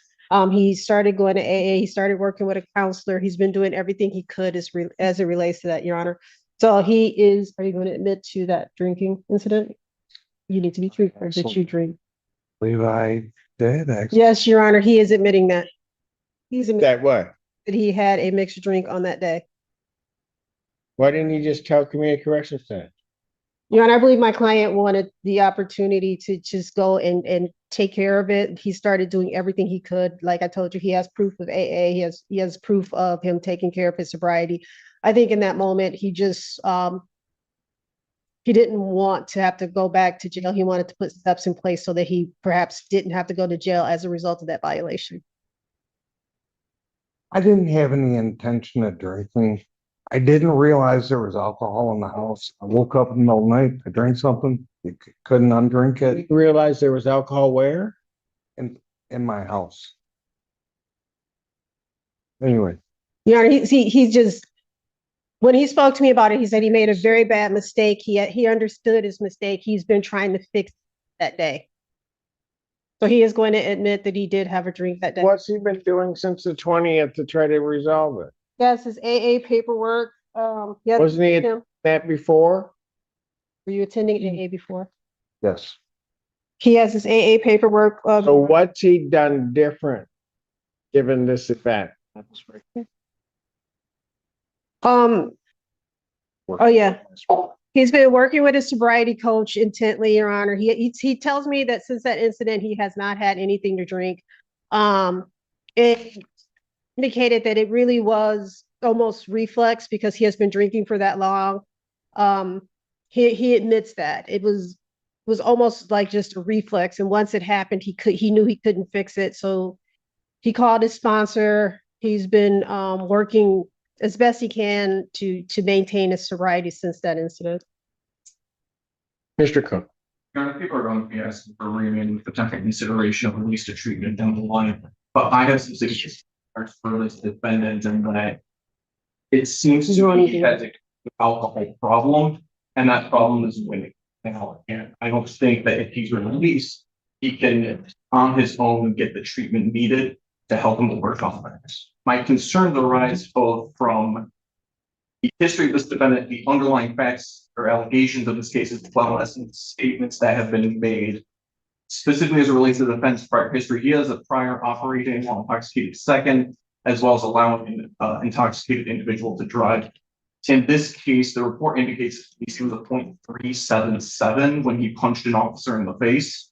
Speaker 1: He started going to AA. He started working with a counselor. He's been doing everything he could as it relates to that, Your Honor. So he is. Are you going to admit to that drinking incident? You need to be truthful that you drink.
Speaker 16: I believe I did. Actually.
Speaker 1: Yes, Your Honor. He is admitting that. He's admitting
Speaker 16: that what?
Speaker 1: That he had a mixed drink on that day.
Speaker 16: Why didn't you just tell Community Corrections that?
Speaker 1: Your Honor, I believe my client wanted the opportunity to just go and take care of it. He started doing everything he could. Like I told you, he has proof of AA. He has proof of him taking care of his sobriety. I think in that moment, he just, he didn't want to have to go back to jail. He wanted to put steps in place so that he perhaps didn't have to go to jail as a result of that violation.
Speaker 22: I didn't have any intention of drinking. I didn't realize there was alcohol in the house. I woke up in the middle of the night, I drank something, you couldn't undrink it.
Speaker 16: You realize there was alcohol where?
Speaker 22: In my house. Anyway.
Speaker 1: Your Honor, he just, when he spoke to me about it, he said he made a very bad mistake. He understood his mistake. He's been trying to fix that day. So he is going to admit that he did have a drink that day.
Speaker 16: What's he been doing since the 20th to try to resolve it?
Speaker 1: Yes, his AA paperwork. Yes,
Speaker 16: wasn't he at that before?
Speaker 1: Were you attending AA before?
Speaker 22: Yes.
Speaker 1: He has his AA paperwork.
Speaker 16: So what's he done different given this event?
Speaker 1: Oh yeah. He's been working with his sobriety coach intently, Your Honor. He tells me that since that incident, he has not had anything to drink. It indicated that it really was almost reflex because he has been drinking for that long. He admits that it was almost like just a reflex, and once it happened, he knew he couldn't fix it, so he called his sponsor. He's been working as best he can to maintain his sobriety since that incident.
Speaker 16: Mr. Cook.
Speaker 10: Your Honor, people are going to be asking for remand with potential consideration of release to treatment down the line, but I have some suggestions for this defendant, and that it seems to me he has an alcohol problem, and that problem is winning. And I don't think that if he's released, he can on his own get the treatment needed to help him overcome this. My concerns arise both from the history of this defendant, the underlying facts or allegations of this case, as well as some statements that have been made specifically as it relates to the defense prior history, he has a prior operating while intoxicated second, as well as allowing an intoxicated individual to drive. In this case, the report indicates he was a .377 when he punched an officer in the face.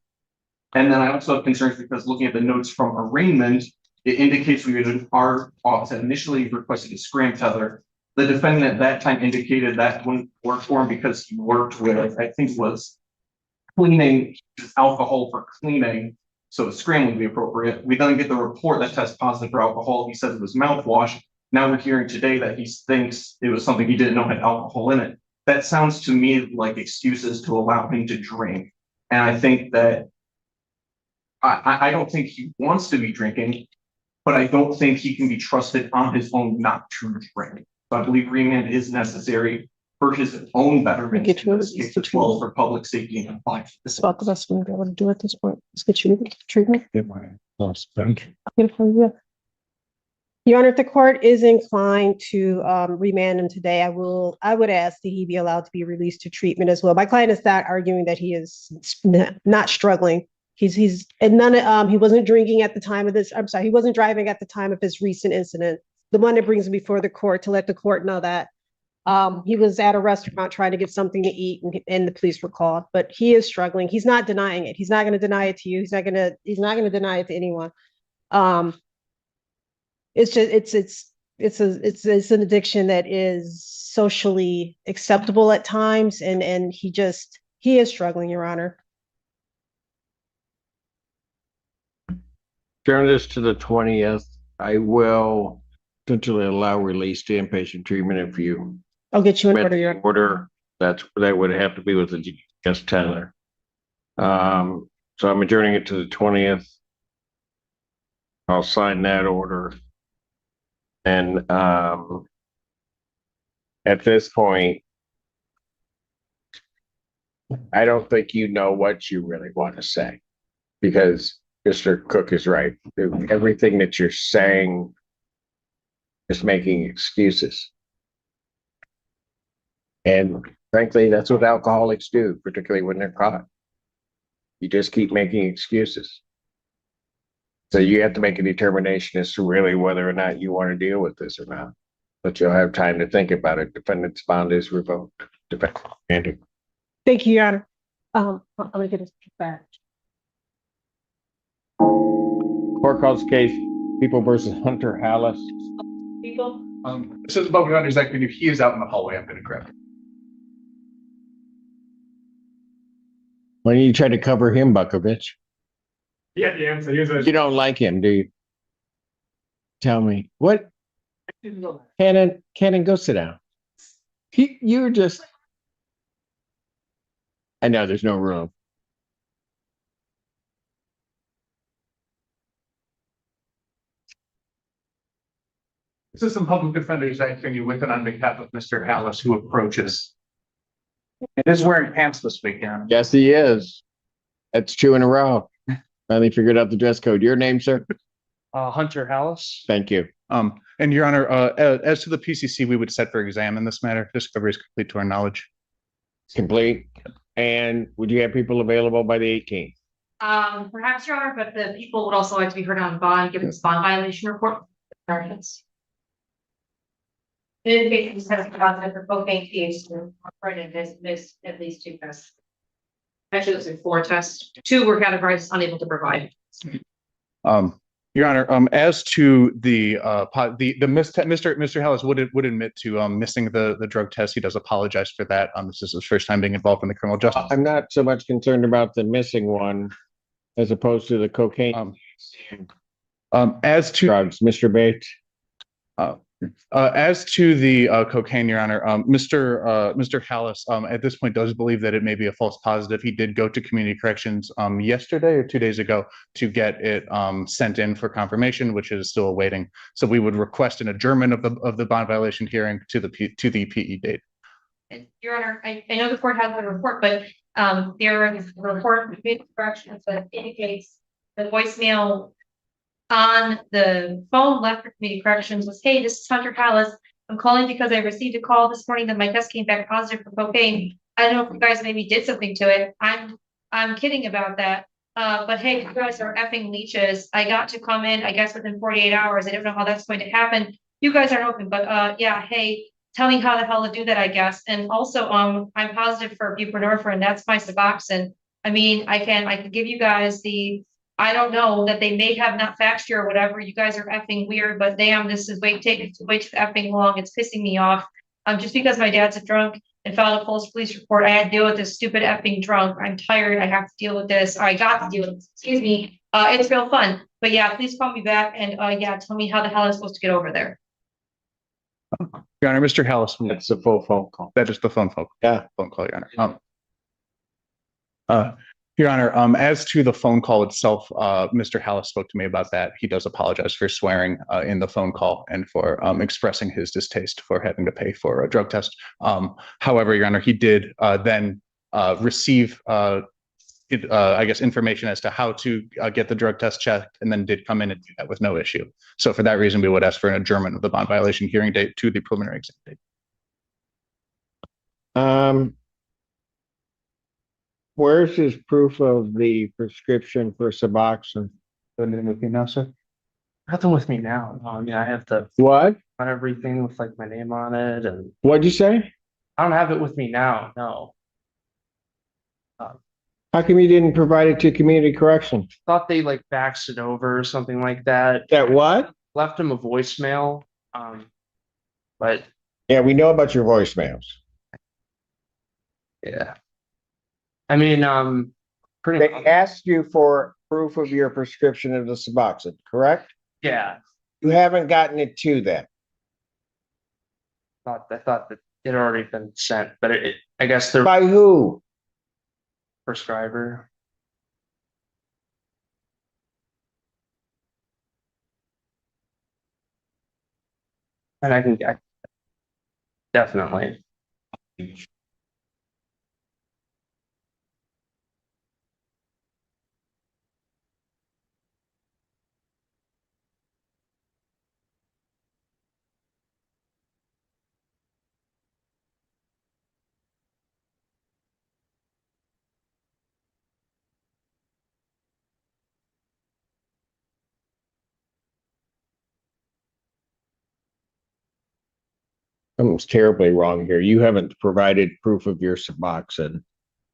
Speaker 10: And then I also have concerns because looking at the notes from arraignment, it indicates our office had initially requested a scram tether. The defendant at that time indicated that wouldn't work for him because he worked with, I think, was cleaning alcohol for cleaning. So a scram would be appropriate. We then get the report that tests positive for alcohol. He says it was mouthwash. Now we're hearing today that he thinks it was something he didn't know had alcohol in it. That sounds to me like excuses to allow him to drink. And I think that I don't think he wants to be drinking, but I don't think he can be trusted on his own not to drink. So I believe remand is necessary for his own betterment in this case, as well as for public safety and compliance.
Speaker 4: This is about the best we're going to do at this point. Let's get you treatment.
Speaker 22: Get my lost bench.
Speaker 1: Your Honor, if the court is inclined to remand him today, I would ask that he be allowed to be released to treatment as well. My client is not arguing that he is not struggling. He wasn't drinking at the time of this. I'm sorry, he wasn't driving at the time of his recent incident. The one that brings him before the court to let the court know that he was at a restaurant trying to get something to eat and the police were called, but he is struggling. He's not denying it. He's not going to deny it to you. He's not going to deny it to anyone. It's just, it's an addiction that is socially acceptable at times. And he is struggling, Your Honor.
Speaker 22: Turn this to the 20th. I will potentially allow release to inpatient treatment if you.
Speaker 1: I'll get you an
Speaker 22: met
Speaker 1: order, Your
Speaker 22: the order. That would have to be with the just Tyler. So I'm adjourning it to the 20th. I'll sign that order. And at this point, I don't think you know what you really want to say, because Mr. Cook is right. Everything that you're saying is making excuses. And frankly, that's what alcoholics do, particularly when they're caught. You just keep making excuses. So you have to make a determination as to really whether or not you want to deal with this or not. But you'll have time to think about it. Defendant's bond is revoked. Andy.
Speaker 1: Thank you, Your Honor. I'm gonna get this back.
Speaker 22: Court calls case People versus Hunter Hallis.
Speaker 15: People.
Speaker 10: This is about Hunter's activity. He is out in the hallway. I'm going to grab him.
Speaker 22: Why don't you try to cover him, Buckovich?
Speaker 9: Yeah, the answer is.
Speaker 22: You don't like him, do you? Tell me. What? Cannon, go sit down. You're just. I know there's no room.
Speaker 10: Assistant Public Defender's acting with and on behalf of Mr. Hallis, who approaches. It is wearing pants this weekend.
Speaker 22: Yes, he is. That's 2 in a row. Finally figured out the dress code. Your name, sir?
Speaker 3: Hunter Hallis.
Speaker 22: Thank you.
Speaker 3: And Your Honor, as to the PCC, we would set for exam in this matter. Discovery is complete to our knowledge.
Speaker 22: Complete. And would you have people available by the 18th?
Speaker 15: Perhaps, Your Honor, but the people would also like to be heard on bond, given this bond violation report. Charges. In case has positive for cocaine THC, operated as missed at least 2 tests. Actually, it was 4 tests. 2 were categorized unable to provide.
Speaker 3: Your Honor, as to the Mr. Hallis would admit to missing the drug test. He does apologize for that. This is his first time being involved in the criminal justice.
Speaker 22: I'm not so much concerned about the missing one as opposed to the cocaine.
Speaker 3: As to
Speaker 22: drugs, Mr. Bates.
Speaker 3: As to the cocaine, Your Honor, Mr. Hallis at this point does believe that it may be a false positive. He did go to community corrections yesterday or 2 days ago to get it sent in for confirmation, which is still awaiting. So we would request an adjournment of the bond violation hearing to the PE date.
Speaker 15: Your Honor, I know the court has a report, but there is a report from community corrections that indicates the voicemail on the phone left for community corrections was, "Hey, this is Hunter Hallis. I'm calling because I received a call this morning that my test came back positive for cocaine. I don't know if you guys maybe did something to it. I'm kidding about that. But hey, you guys are effing leeches. I got to come in, I guess, within 48 hours. I don't know how that's going to happen. You guys aren't open, but yeah, hey, tell me how the hell to do that, I guess. And also, I'm positive for buprenorphine. That's my Suboxone. I mean, I can give you guys the, I don't know, that they may have not faxed you or whatever. You guys are effing weird, but damn, this is taking way too effing long. It's pissing me off. Just because my dad's a drunk and filed a false police report, I had to deal with this stupid effing drunk. I'm tired. I have to deal with this. I got to deal with this. Excuse me. It's real fun. But yeah, please call me back and yeah, tell me how the hell I'm supposed to get over there.
Speaker 3: Your Honor, Mr. Hallis.
Speaker 22: That's the full phone call.
Speaker 3: That is the phone call.
Speaker 22: Yeah.
Speaker 3: Phone call, Your Honor. Your Honor, as to the phone call itself, Mr. Hallis spoke to me about that. He does apologize for swearing in the phone call and for expressing his distaste for having to pay for a drug test. However, Your Honor, he did then receive, I guess, information as to how to get the drug test checked, and then did come in and do that with no issue. So for that reason, we would ask for an adjournment of the bond violation hearing date to the preliminary exam date.
Speaker 16: Where's his proof of the prescription for Suboxone?
Speaker 3: Anything with you now, sir?
Speaker 10: Nothing with me now. I mean, I have to
Speaker 16: What?
Speaker 10: on everything with like my name on it, and
Speaker 16: What'd you say?
Speaker 10: I don't have it with me now. No.
Speaker 16: How come you didn't provide it to community correction?
Speaker 10: Thought they like faxed it over or something like that.
Speaker 16: That what?
Speaker 10: Left him a voicemail. But
Speaker 16: Yeah, we know about your voicemails.
Speaker 10: yeah. I mean, pretty
Speaker 16: They asked you for proof of your prescription of the Suboxone, correct?
Speaker 10: yeah.
Speaker 16: You haven't gotten it to them.
Speaker 10: I thought that it had already been sent, but I guess the
Speaker 16: By who?
Speaker 10: prescriber. And I definitely.
Speaker 16: Something's terribly wrong here. You haven't provided proof of your Suboxone.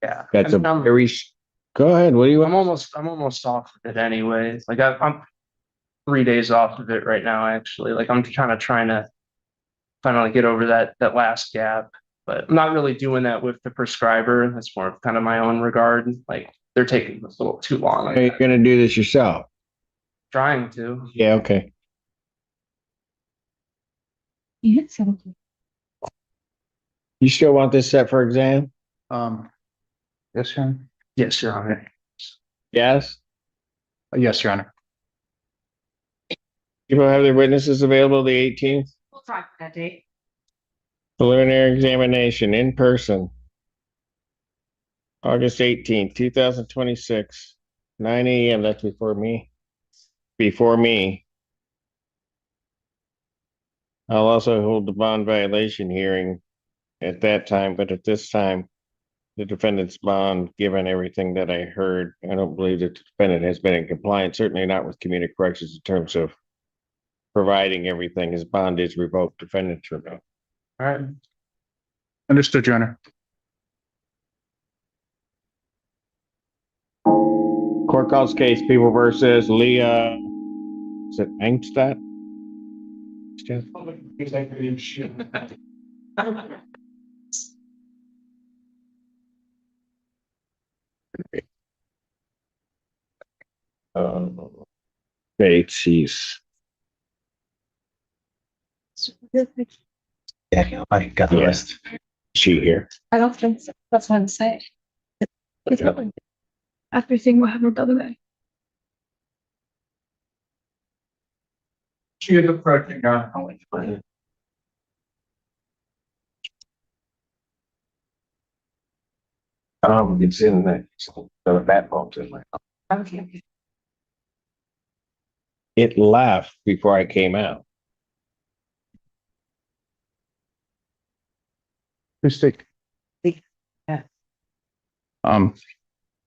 Speaker 10: Yeah.
Speaker 16: That's
Speaker 10: I mean,
Speaker 16: a very. Go ahead. What do you?
Speaker 10: I'm almost off of it anyways. Like I'm 3 days off of it right now, actually. Like I'm kind of trying to finally get over that last gap, but I'm not really doing that with the prescriber. That's more of kind of my own regard. Like they're taking this a little too long.
Speaker 16: Are you going to do this yourself?
Speaker 10: Trying to.
Speaker 16: Yeah. Okay. You still want this set for exam?
Speaker 3: Yes, Your Honor.
Speaker 10: Yes, Your Honor.
Speaker 16: Yes.
Speaker 3: Yes, Your Honor.
Speaker 16: People have their witnesses available the 18th.
Speaker 15: We'll try for that date.
Speaker 16: Preliminary examination in person. August 18th, 2026, 9 a.m. That's before me. Before me. I'll also hold the bond violation hearing at that time, but at this time, the defendant's bond, given everything that I heard, I don't believe that the defendant has been in compliance, certainly not with community corrections in terms of providing everything. His bond is revoked, defendant's revoked.
Speaker 10: All right.
Speaker 3: Understood, Your Honor.
Speaker 16: Court calls case People versus Leah. Is it Angstad? Dates, he's.
Speaker 7: Yeah, I got the rest.
Speaker 16: She here.
Speaker 18: I don't think so. That's what I'm saying. Everything will happen the other way.
Speaker 10: She is approaching our.
Speaker 16: It's in the backbone in my.
Speaker 18: Okay.
Speaker 16: It left before I came out.
Speaker 3: Mistake.
Speaker 18: Yeah.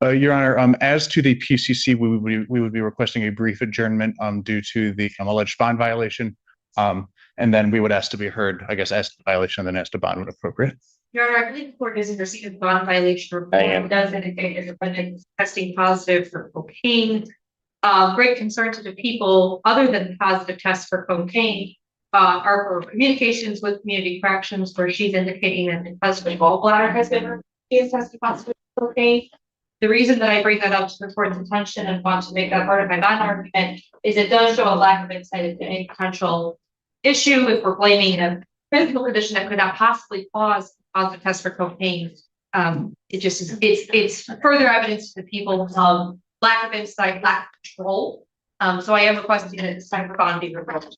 Speaker 3: Your Honor, as to the PCC, we would be requesting a brief adjournment due to the alleged bond violation. And then we would ask to be heard, I guess, as to the violation, then as to bond when appropriate.
Speaker 15: Your Honor, I believe the court isn't receiving bond violation report.
Speaker 22: I am.
Speaker 15: It does indicate the defendant is testing positive for cocaine. Great concern to the people, other than positive tests for cocaine, are for communications with community corrections, where she's indicating that because the gallbladder has been tested positive for cocaine. The reason that I bring that up to the court's attention and want to make that part of my bond argument is it does show a lack of insight into any potential issue if we're blaming a physical condition that could not possibly cause a positive test for cocaine. It just is, it's further evidence to the people of lack of insight, lack of control. So I am requesting that this time for bond be revoked.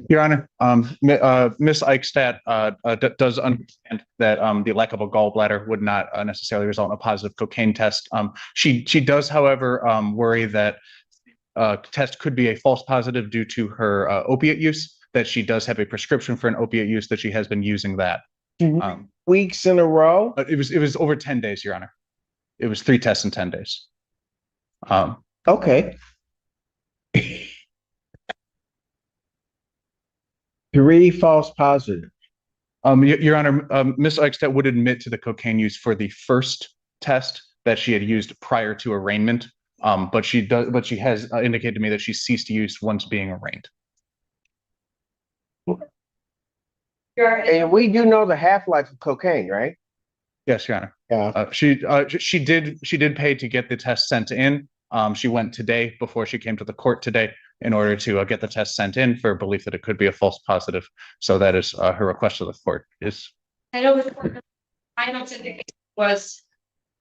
Speaker 3: Your Honor, Ms. Eichstadt does understand that the lack of a gallbladder would not necessarily result in a positive cocaine test. She does, however, worry that test could be a false positive due to her opiate use, that she does have a prescription for an opiate use, that she has been using that.
Speaker 16: Weeks in a row?
Speaker 3: It was over 10 days, Your Honor. It was 3 tests in 10 days.
Speaker 16: Okay. 3 false positives.
Speaker 3: Your Honor, Ms. Eichstadt would admit to the cocaine use for the first test that she had used prior to arraignment, but she has indicated to me that she ceased use once being arraigned.
Speaker 16: And we do know the half-life of cocaine, right?
Speaker 3: Yes, Your Honor.
Speaker 16: Yeah.
Speaker 3: She did pay to get the test sent in. She went today before she came to the court today in order to get the test sent in for belief that it could be a false positive. So that is her request to the court.
Speaker 15: I know the court, I know it was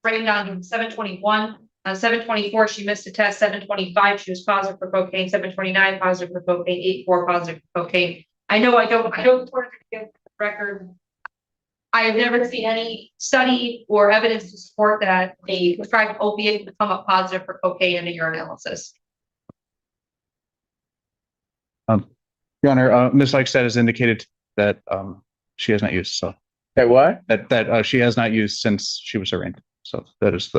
Speaker 15: framed on 7/21. On 7/24, she missed a test. 7/25, she was positive for cocaine. 7/29, positive for cocaine. 8/4, positive for cocaine. I know the court give the record. I have never seen any study or evidence to support that a prescribed opiate would come up positive for cocaine in a urinalysis.
Speaker 3: Your Honor, Ms. Eichstadt has indicated that she has not used. So
Speaker 16: that what?
Speaker 3: That she has not used since she was arraigned. So that is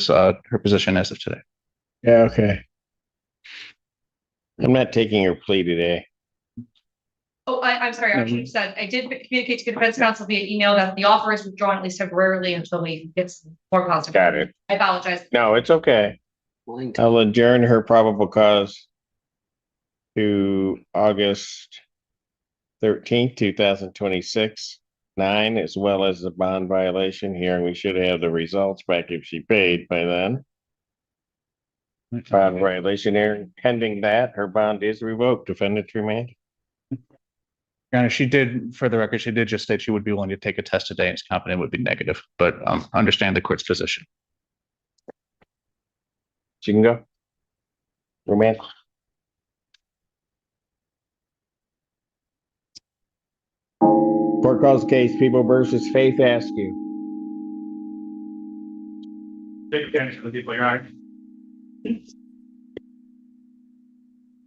Speaker 3: her position as of today.
Speaker 16: Yeah. Okay. I'm not taking her plea today.
Speaker 15: Oh, I'm sorry. I should have said I did communicate to the defense counsel via email that the offer is withdrawn at least temporarily until we get some more positive.
Speaker 16: Got it.
Speaker 15: I apologize.
Speaker 16: No, it's okay. I'll adjourn her probable cause to August 13th, 2026, 9, as well as the bond violation hearing. We should have the results back if she paid by then. Bond violation hearing, pending that, her bond is revoked. Defendant remained.
Speaker 3: Your Honor, she did, for the record, she did just state she would be willing to take a test today and is confident it would be negative, but understand the court's position.
Speaker 16: She can go. Remand. Court calls case People versus Faith Askew.
Speaker 9: Take advantage of the people, Your Honor.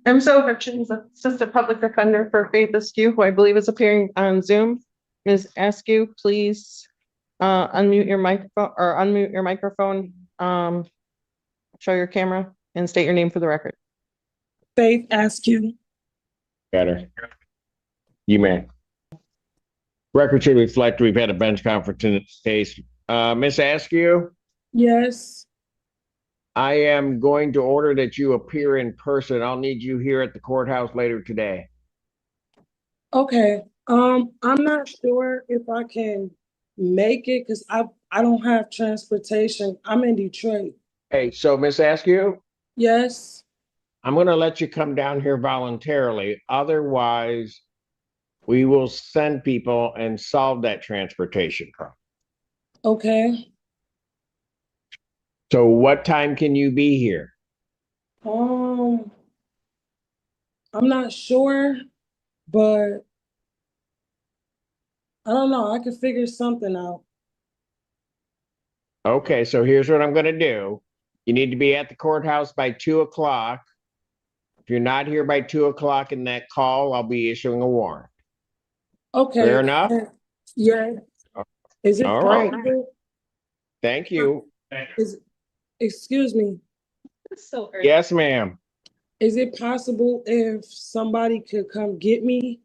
Speaker 4: MSO Hutchins, Assistant Public Defender for Faith Askew, who I believe is appearing on Zoom. Ms. Askew, please unmute your microphone, show your camera and state your name for the record.
Speaker 18: Faith Askew.
Speaker 16: Got her. You may. Record should reflect we've had a bench conference in this case. Miss Askew?
Speaker 18: Yes.
Speaker 16: I am going to order that you appear in person. I'll need you here at the courthouse later today.
Speaker 18: Okay. I'm not sure if I can make it because I don't have transportation. I'm in Detroit.
Speaker 16: Hey, so Miss Askew?
Speaker 18: Yes.
Speaker 16: I'm going to let you come down here voluntarily. Otherwise, we will send people and solve that transportation problem.
Speaker 18: Okay.
Speaker 16: So what time can you be here?
Speaker 18: I'm not sure, but I don't know. I could figure something out.
Speaker 16: Okay, so here's what I'm going to do. You need to be at the courthouse by 2 o'clock. If you're not here by 2 o'clock in that call, I'll be issuing a warrant.
Speaker 18: Okay.
Speaker 16: Fair enough?
Speaker 18: Yeah.
Speaker 7: Is it
Speaker 16: All right.
Speaker 7: possible?
Speaker 16: Thank you.
Speaker 7: Excuse me.
Speaker 16: Yes, ma'am.
Speaker 7: Is it possible if somebody could come get me?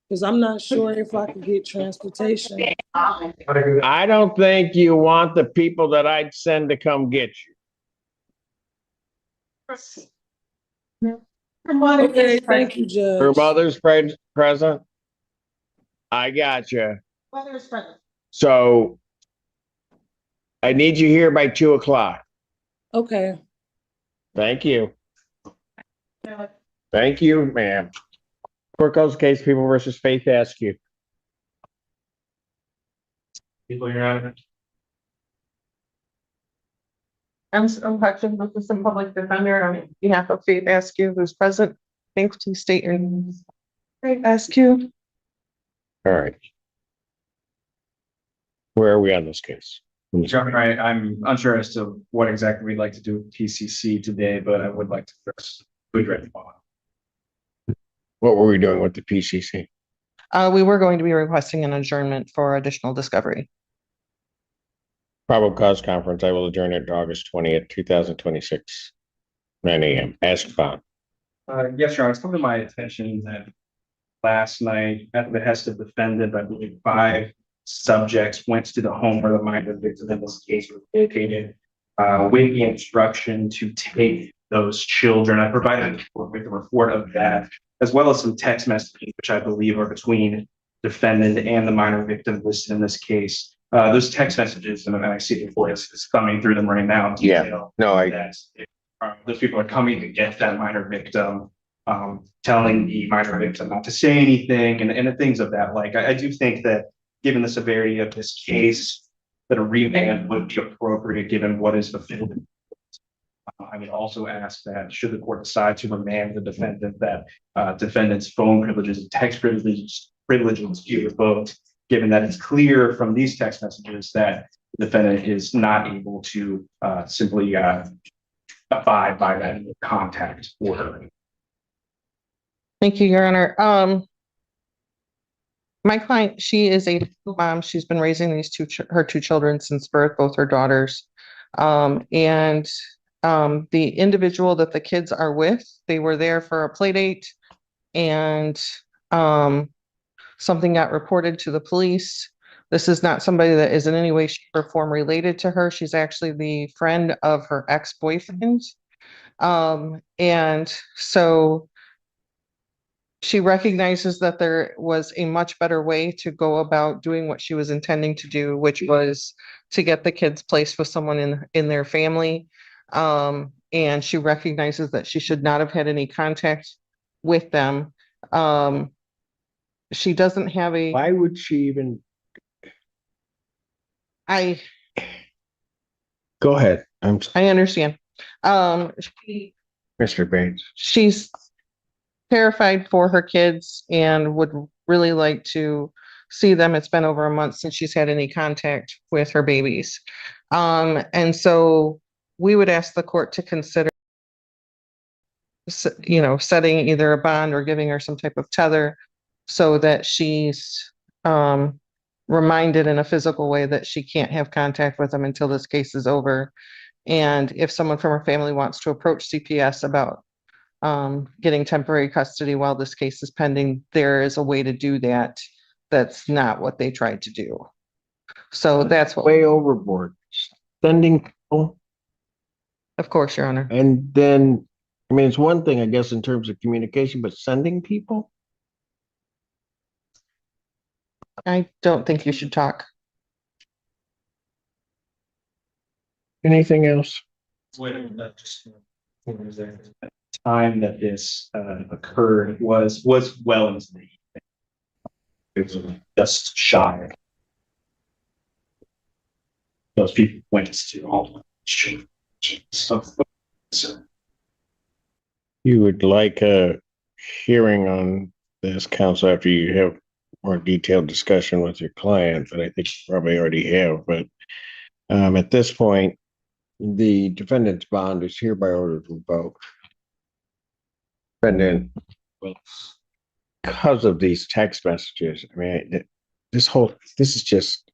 Speaker 7: Because I'm not sure if I could get transportation.
Speaker 16: I don't think you want the people that I'd send to come get you.
Speaker 7: Okay, thank you, Judge.
Speaker 16: Her mother's present? I got you.
Speaker 19: Mother's present.
Speaker 16: So I need you here by 2:00.
Speaker 7: Okay.
Speaker 16: Thank you. Thank you, ma'am. Court calls case People versus Faith Askew.
Speaker 4: People, Your Honor. I'm Hutchins with the Public Defender on behalf of Faith Askew, who's present. Thanks, please state your name. Faith Askew.
Speaker 16: All right. Where are we on this case?
Speaker 10: Your Honor, I'm unsure as to what exactly we'd like to do with PCC today, but I would like to first address the following.
Speaker 16: What were we doing with the PCC?
Speaker 4: We were going to be requesting an adjournment for additional discovery.
Speaker 16: Probable cause conference. I will adjourn it to August 20th, 2026, 9 a.m. Ask found.
Speaker 10: Yes, Your Honor, it's come to my attention that last night, at the behest of defendant, I believe 5 subjects went to the home where the minor victim in this case was located, with the instruction to take those children. I provided a report of that, as well as some text messages, which I believe are between defendant and the minor victim listed in this case. Those text messages, and I see the report is coming through them right now.
Speaker 16: Yeah, no,
Speaker 10: Those people are coming to get that minor victim, telling the minor victim not to say anything and things of that. Like, I do think that given the severity of this case, that a remand would be appropriate given what is fulfilled. I would also ask that should the court decide to remand the defendant, that defendant's phone privileges and text privileges be revoked, given that it's clear from these text messages that the defendant is not able to simply abide by that contact order.
Speaker 4: Thank you, Your Honor. My client, she is a mom. She's been raising these her two children since birth, both her daughters. The individual that the kids are with, they were there for a play date, and something got reported to the police. This is not somebody that is in any way, shape, or form related to her. She's actually the friend of her ex-boyfriend. And so she recognizes that there was a much better way to go about doing what she was intending to do, which was to get the kids placed with someone in their family. And she recognizes that she should not have had any contact with them. She doesn't have a.
Speaker 16: Why would she even? Go ahead.
Speaker 4: I understand.
Speaker 16: Mr. Bates.
Speaker 4: She's terrified for her kids and would really like to see them. It's been over a month since she's had any contact with her babies. And so we would ask the court to consider, setting either a bond or giving her some type of tether so that she's reminded in a physical way that she can't have contact with them until this case is over. And if someone from her family wants to approach CPS about getting temporary custody while this case is pending, there is a way to do that. That's not what they tried to do. So that's what.
Speaker 16: Way overboard. Sending people.
Speaker 4: Of course, Your Honor.
Speaker 16: And then, I mean, it's one thing, I guess, in terms of communication, but sending people?
Speaker 4: I don't think you should talk.
Speaker 16: Anything else?
Speaker 10: Time that this occurred was well into the evening. It was just shy. Those people went to all
Speaker 16: You would like a hearing on this, counsel, after you have more detailed discussion with your client, but I think you probably already have. But at this point, the defendant's bond is hereby ordered revoked. Defendant, because of these text messages, I mean, this is just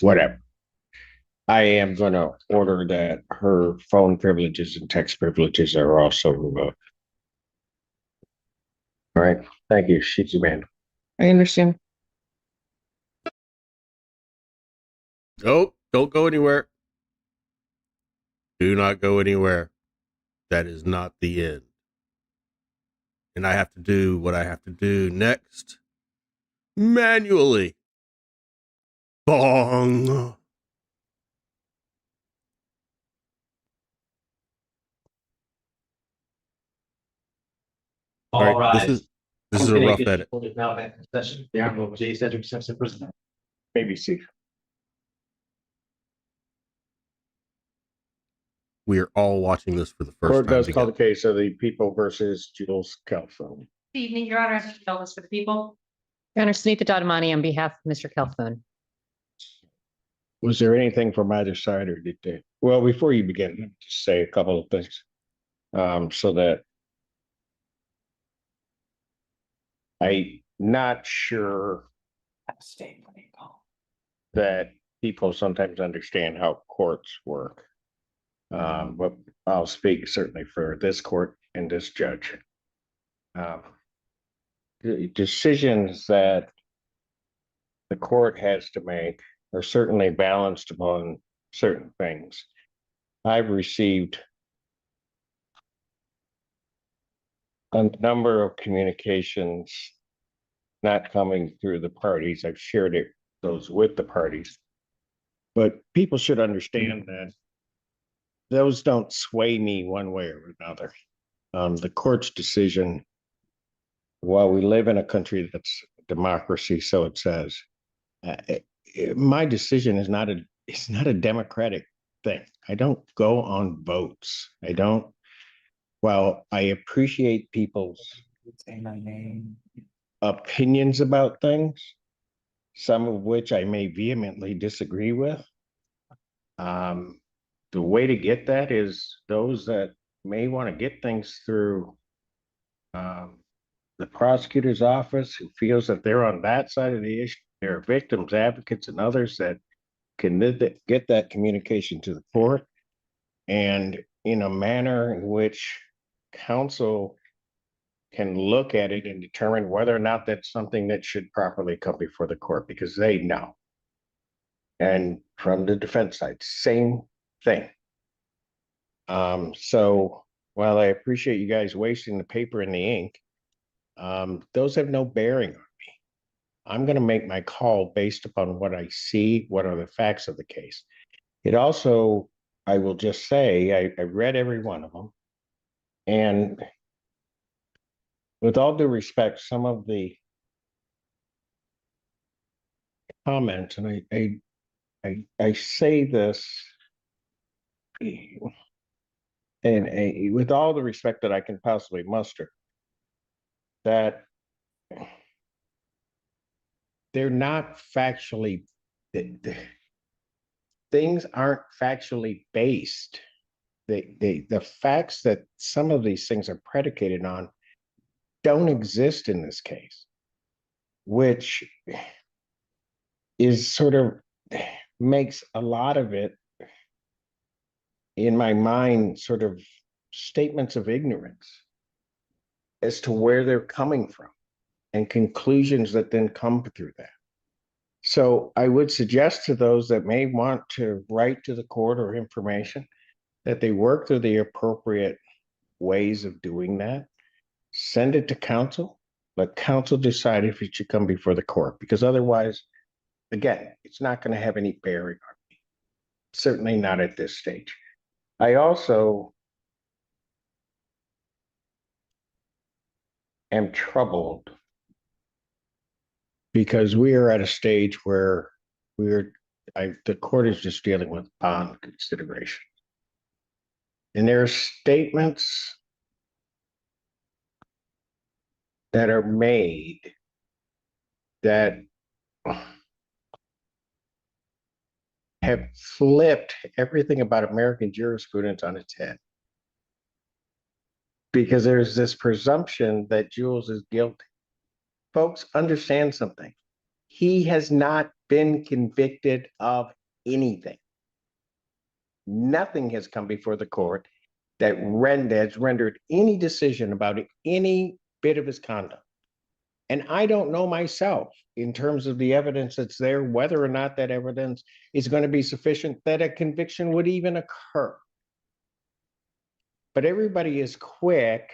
Speaker 22: whatever. I am gonna order that her phone privileges and text privileges are also removed. All right, thank you. She's Amanda.
Speaker 4: I understand.
Speaker 6: Oh, don't go anywhere. Do not go anywhere. That is not the end. And I have to do what I have to do next manually. Bong. All right, this is a rough edit.
Speaker 22: Maybe see.
Speaker 6: We are all watching this for the first
Speaker 22: Court
Speaker 6: time
Speaker 22: does call
Speaker 6: together.
Speaker 22: the case of the people versus Jules Calphone.
Speaker 15: Good evening, Your Honor. Elvis for the people.
Speaker 8: Your Honor, Suneeta Dadamani on behalf of Mr. Calhoun.
Speaker 22: Was there anything from either side, or did they? Well, before you begin, let me just say a couple of things. So that I'm not sure that people sometimes understand how courts work. But I'll speak certainly for this court and this judge. The decisions that the court has to make are certainly balanced upon certain things. I've received a number of communications not coming through the parties. I've shared those with the parties. But people should understand that those don't sway me one way or another. The court's decision, while we live in a country that's democracy, so it says, my decision is not a democratic thing. I don't go on votes. While I appreciate people's opinions about things, some of which I may vehemently disagree with, the way to get that is those that may want to get things through the prosecutor's office, who feels that they're on that side of the issue. There are victims advocates and others that can get that communication to the court, and in a manner in which counsel can look at it and determine whether or not that's something that should properly come before the court, because they know. And from the defense side, same thing. So while I appreciate you guys wasting the paper and the ink, those have no bearing on me. I'm going to make my call based upon what I see, what are the facts of the case. It also, I will just say, I read every one of them. And with all due respect, some of the comments, and I say this, and with all the respect that I can possibly muster, that they're not factually, things aren't factually based. The facts that some of these things are predicated on don't exist in this case, which is sort of makes a lot of it, in my mind, sort of statements of ignorance as to where they're coming from and conclusions that then come through that. So I would suggest to those that may want to write to the court or information that they work through the appropriate ways of doing that. Send it to counsel. Let counsel decide if it should come before the court, because otherwise, again, it's not going to have any bearing on me. Certainly not at this stage. I also am troubled because we are at a stage where the court is just dealing with bond consideration. And there are statements that are made that have flipped everything about American jurisprudence on its head. Because there's this presumption that Jules is guilty. Folks, understand something. He has not been convicted of anything. Nothing has come before the court that has rendered any decision about any bit of his conduct. And I don't know myself, in terms of the evidence that's there, whether or not that evidence is going to be sufficient that a conviction would even occur. But everybody is quick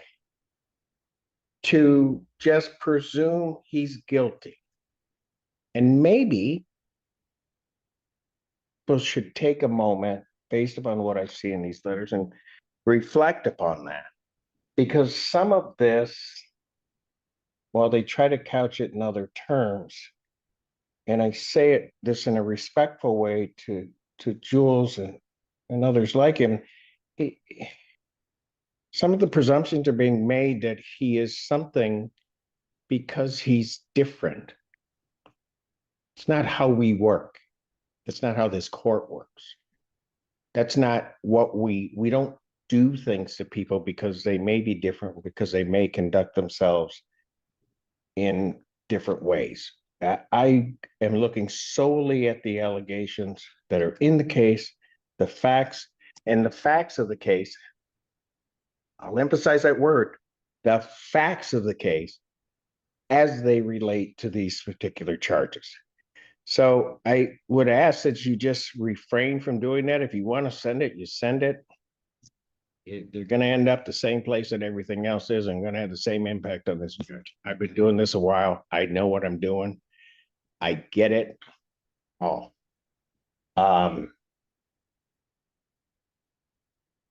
Speaker 22: to just presume he's guilty. And maybe people should take a moment, based upon what I see in these letters, and reflect upon that. Because some of this, while they try to couch it in other terms, and I say this in a respectful way to Jules and others like him, some of the presumptions are being made that he is something because he's different. It's not how we work. That's not how this court works. That's not what we don't do things to people because they may be different, because they may conduct themselves in different ways. I am looking solely at the allegations that are in the case, the facts, and the facts of the case. I'll emphasize that word, the facts of the case as they relate to these particular charges. So I would ask that you just refrain from doing that. If you want to send it, you send it. They're going to end up the same place that everything else is, and going to have the same impact on this judge. I've been doing this a while. I know what I'm doing. I get it all. And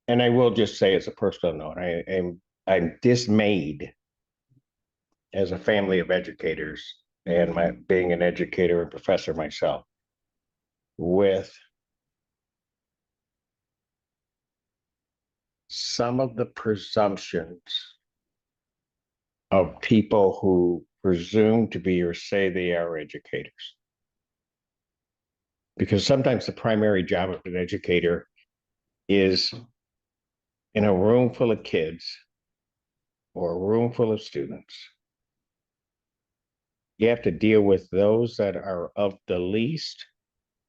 Speaker 22: I will just say, as a personal note, I'm dismayed as a family of educators, and being an educator and professor myself, with some of the presumptions of people who presume to be or say they are educators. Because sometimes the primary job of an educator is in a room full of kids or a room full of students. You have to deal with those that are of the least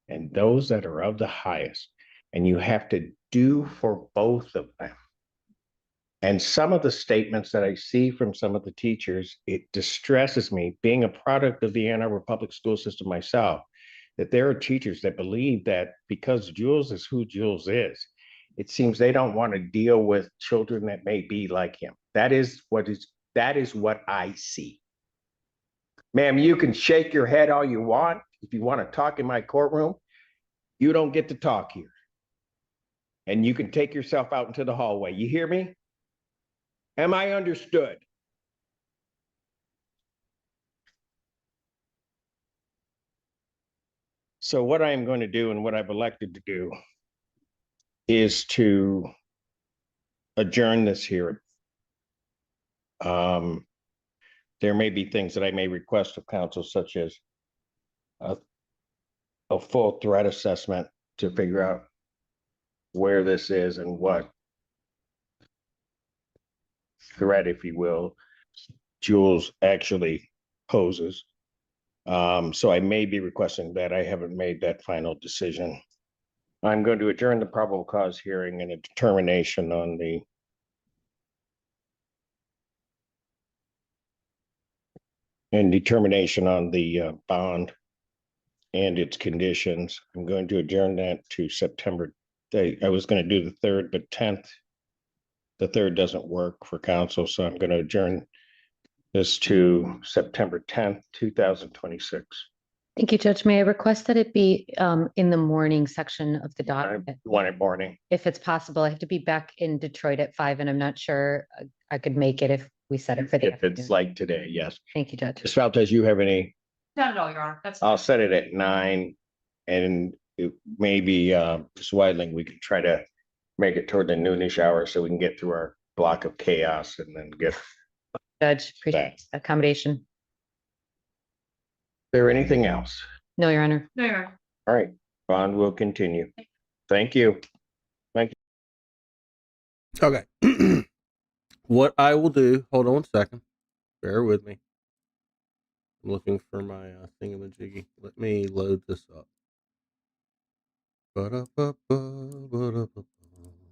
Speaker 22: and those that are of the highest. And you have to do for both of them. And some of the statements that I see from some of the teachers, it distresses me, being a product of the Ann Arbor public school system myself, that there are teachers that believe that because Jules is who Jules is, it seems they don't want to deal with children that may be like him. That is what I see. Ma'am, you can shake your head all you want. If you want to talk in my courtroom, you don't get to talk here. And you can take yourself out into the hallway. You hear me? Am I understood? So what I am going to do, and what I've elected to do, is to adjourn this hearing. There may be things that I may request of counsel, such as a full threat assessment to figure out where this is and what threat, if you will, Jules actually poses. So I may be requesting that. I haven't made that final decision. I'm going to adjourn the probable cause hearing and a determination on the bond and its conditions. I'm going to adjourn that to September. I was going to do the 3rd, but 10th. The 3rd doesn't work for council, so I'm going to adjourn this to September 10th, 2026.
Speaker 8: Thank you, Judge. May I request that it be in the morning section of the document?
Speaker 22: You want it morning?
Speaker 8: If it's possible. I have to be back in Detroit at 5, and I'm not sure I could make it if we set it for the
Speaker 22: If
Speaker 8: afternoon.
Speaker 22: it's like today, yes.
Speaker 8: Thank you, Judge.
Speaker 22: Ms. Valtez, you have any?
Speaker 15: Not at all, Your Honor. That's.
Speaker 22: I'll set it at 9, and it maybe Ms. Weidling, we could try to make it toward the noonish hour so we can get through our block of chaos and then get.
Speaker 8: Judge, appreciate accommodation.
Speaker 22: Is there anything else?
Speaker 8: No, Your Honor.
Speaker 15: No, Your Honor.
Speaker 22: All right, bond will continue. Thank you. Thank you.
Speaker 6: Okay. What I will do, hold on 1 second. Bear with me. I'm looking for my thingamajiggy. Let me load this up. Ba-da-ba-ba,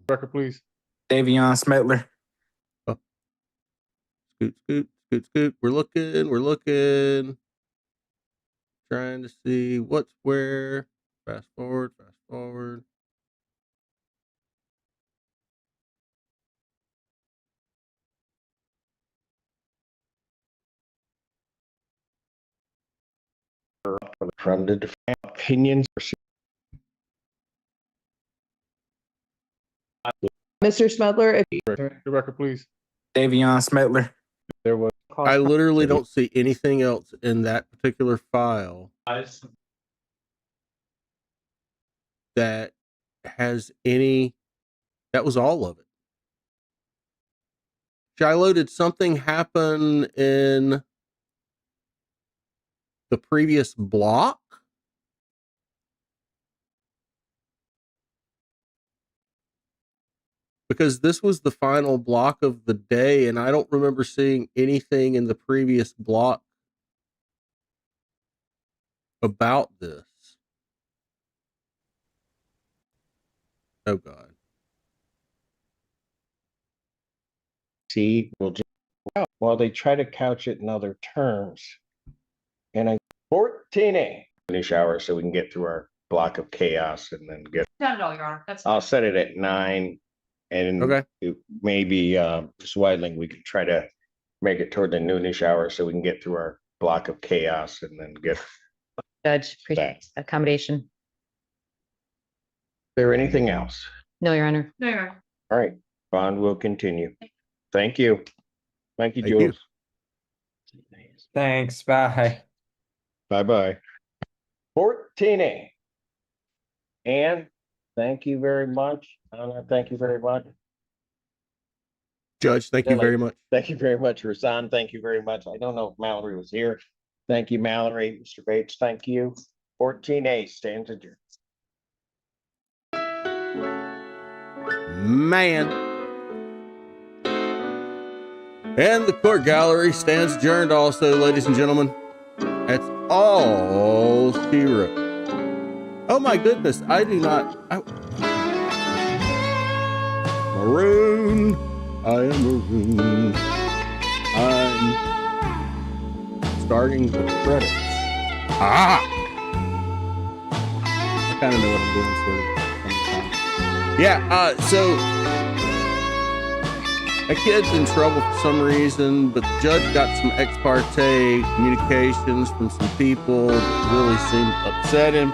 Speaker 3: Record, please.
Speaker 11: Davion Smetler.
Speaker 6: Scoot. We're looking. Trying to see what's where. Fast forward.
Speaker 22: From the defense opinions.
Speaker 4: Mr. Smedler,
Speaker 3: The record, please.
Speaker 11: Davion Smetler.
Speaker 22: There was.
Speaker 6: I literally don't see anything else in that particular file that has any. That was all of it. Shiloh, did something happen in the previous block? Because this was the final block of the day, and I don't remember seeing anything in the previous block about this. Oh, God.
Speaker 22: See, well, they try to couch it in other terms. And I 14A finish hour so we can get through our block of chaos and then get.
Speaker 15: Not at all, Your Honor. That's.
Speaker 22: I'll set it at 9, and
Speaker 6: Okay.
Speaker 22: Maybe Ms. Weidling, we could try to make it toward the noonish hour so we can get through our block of chaos and then get.
Speaker 8: Judge, appreciate accommodation.
Speaker 22: Is there anything else?
Speaker 8: No, Your Honor.
Speaker 15: No, Your Honor.
Speaker 22: All right, bond will continue. Thank you. Thank you,
Speaker 6: Thank you.
Speaker 22: Jules.
Speaker 13: Thanks, bye.
Speaker 22: Bye-bye. 14A. Ann, thank you very much. Anna, thank you very much.
Speaker 6: Judge, thank you very much.
Speaker 22: Thank you very much, Rasan. Thank you very much. I don't know if Mallory was here. Thank you, Mallory. Mr. Bates, thank you. 14A stands adjourned.
Speaker 6: Man. And the court gallery stands adjourned also, ladies and gentlemen. That's all she wrote. Oh my goodness, I do not. Maroon. I am maroon. I'm starting the credits. Ah! I kind of know what I'm doing, sort of. Yeah, so a kid's in trouble for some reason, but the judge got some ex parte communications from some people that really seemed to upset him.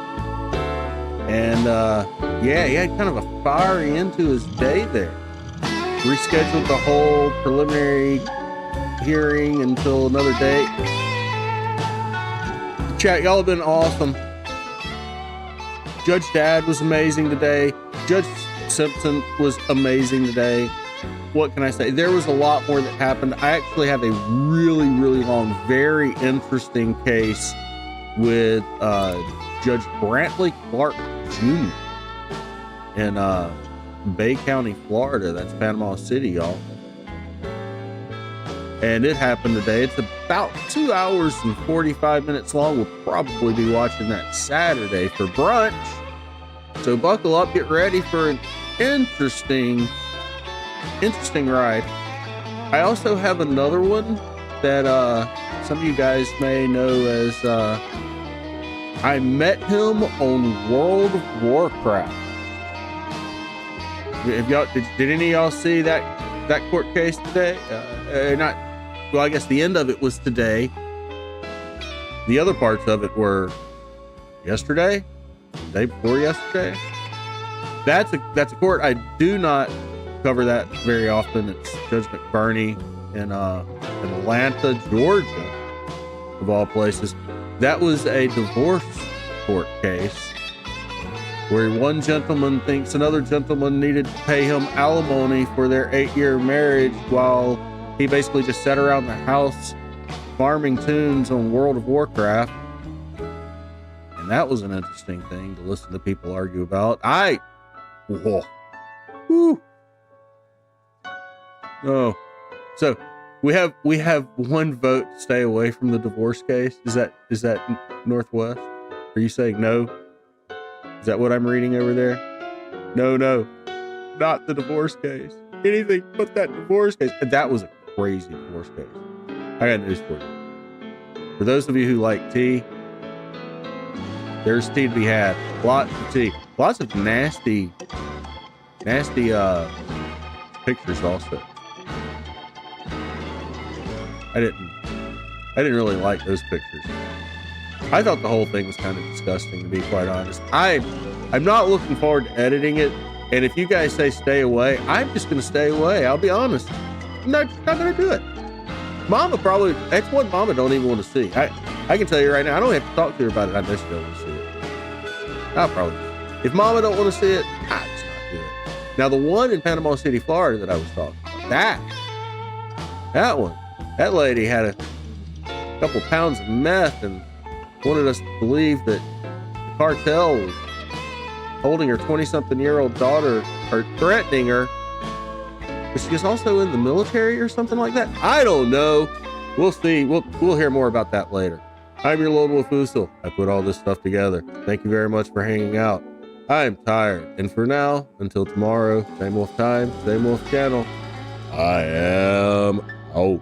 Speaker 6: And yeah, he had kind of a fiery end to his day there. Rescheduled the whole preliminary hearing until another date. Chat, y'all have been awesome. Judge Dad was amazing today. Judge Simpson was amazing today. What can I say? There was a lot more that happened. I actually have a really, really long, very interesting case with Judge Brantley Clark Jr. in Bay County, Florida. That's Panama City, y'all. And it happened today. It's about 2 hours and 45 minutes long. We'll probably be watching that Saturday for brunch. So buckle up, get ready for an interesting ride. I also have another one that some of you guys may know as I met him on World of Warcraft. If y'all did any of y'all see that court case today? Not well, I guess the end of it was today. The other parts of it were yesterday, the day before yesterday. That's a court I do not cover that very often. It's Judge McBurney in Atlanta, Georgia, of all places. That was a divorce court case where one gentleman thinks another gentleman needed to pay him alimony for their 8-year marriage while he basically just sat around the house farming tunes on World of Warcraft. And that was an interesting thing to listen to people argue about. Whoa. Woo. Oh, so We have one vote to stay away from the divorce case. Is that Northwest? Are you saying no? Is that what I'm reading over there? No, not the divorce case. Anything but that divorce case. And that was a crazy divorce case. I got news for you. For those of you who like tea, there's tea to be had. Lots of tea. Lots of nasty pictures also. I didn't really like those pictures. I thought the whole thing was kind of disgusting, to be quite honest. I'm not looking forward to editing it. And if you guys say stay away, I'm just going to stay away. I'll be honest. I'm not going to do it. Mama probably, that's what Mama don't even want to see. I can tell you right now, I don't have to talk to her about it. I know she don't want to see it. I'll probably, if Mama don't want to see it, I'll just not do it. Now, the one in Panama City, Florida that I was talking about, that one, that lady had a couple pounds of meth and wanted us to believe that the cartel was holding her 20-something-year-old daughter or threatening her. But she was also in the military or something like that. I don't know. We'll see. We'll hear more about that later. I'm your Lord Wolfusel. I put all this stuff together. Thank you very much for hanging out. I am tired. And for now, until tomorrow, same wolf time, same wolf channel, I am out.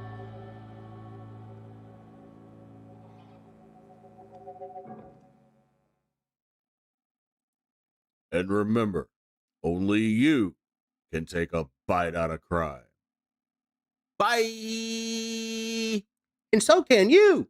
Speaker 6: And remember, only you can take a bite out of crime. Bye! And so can you.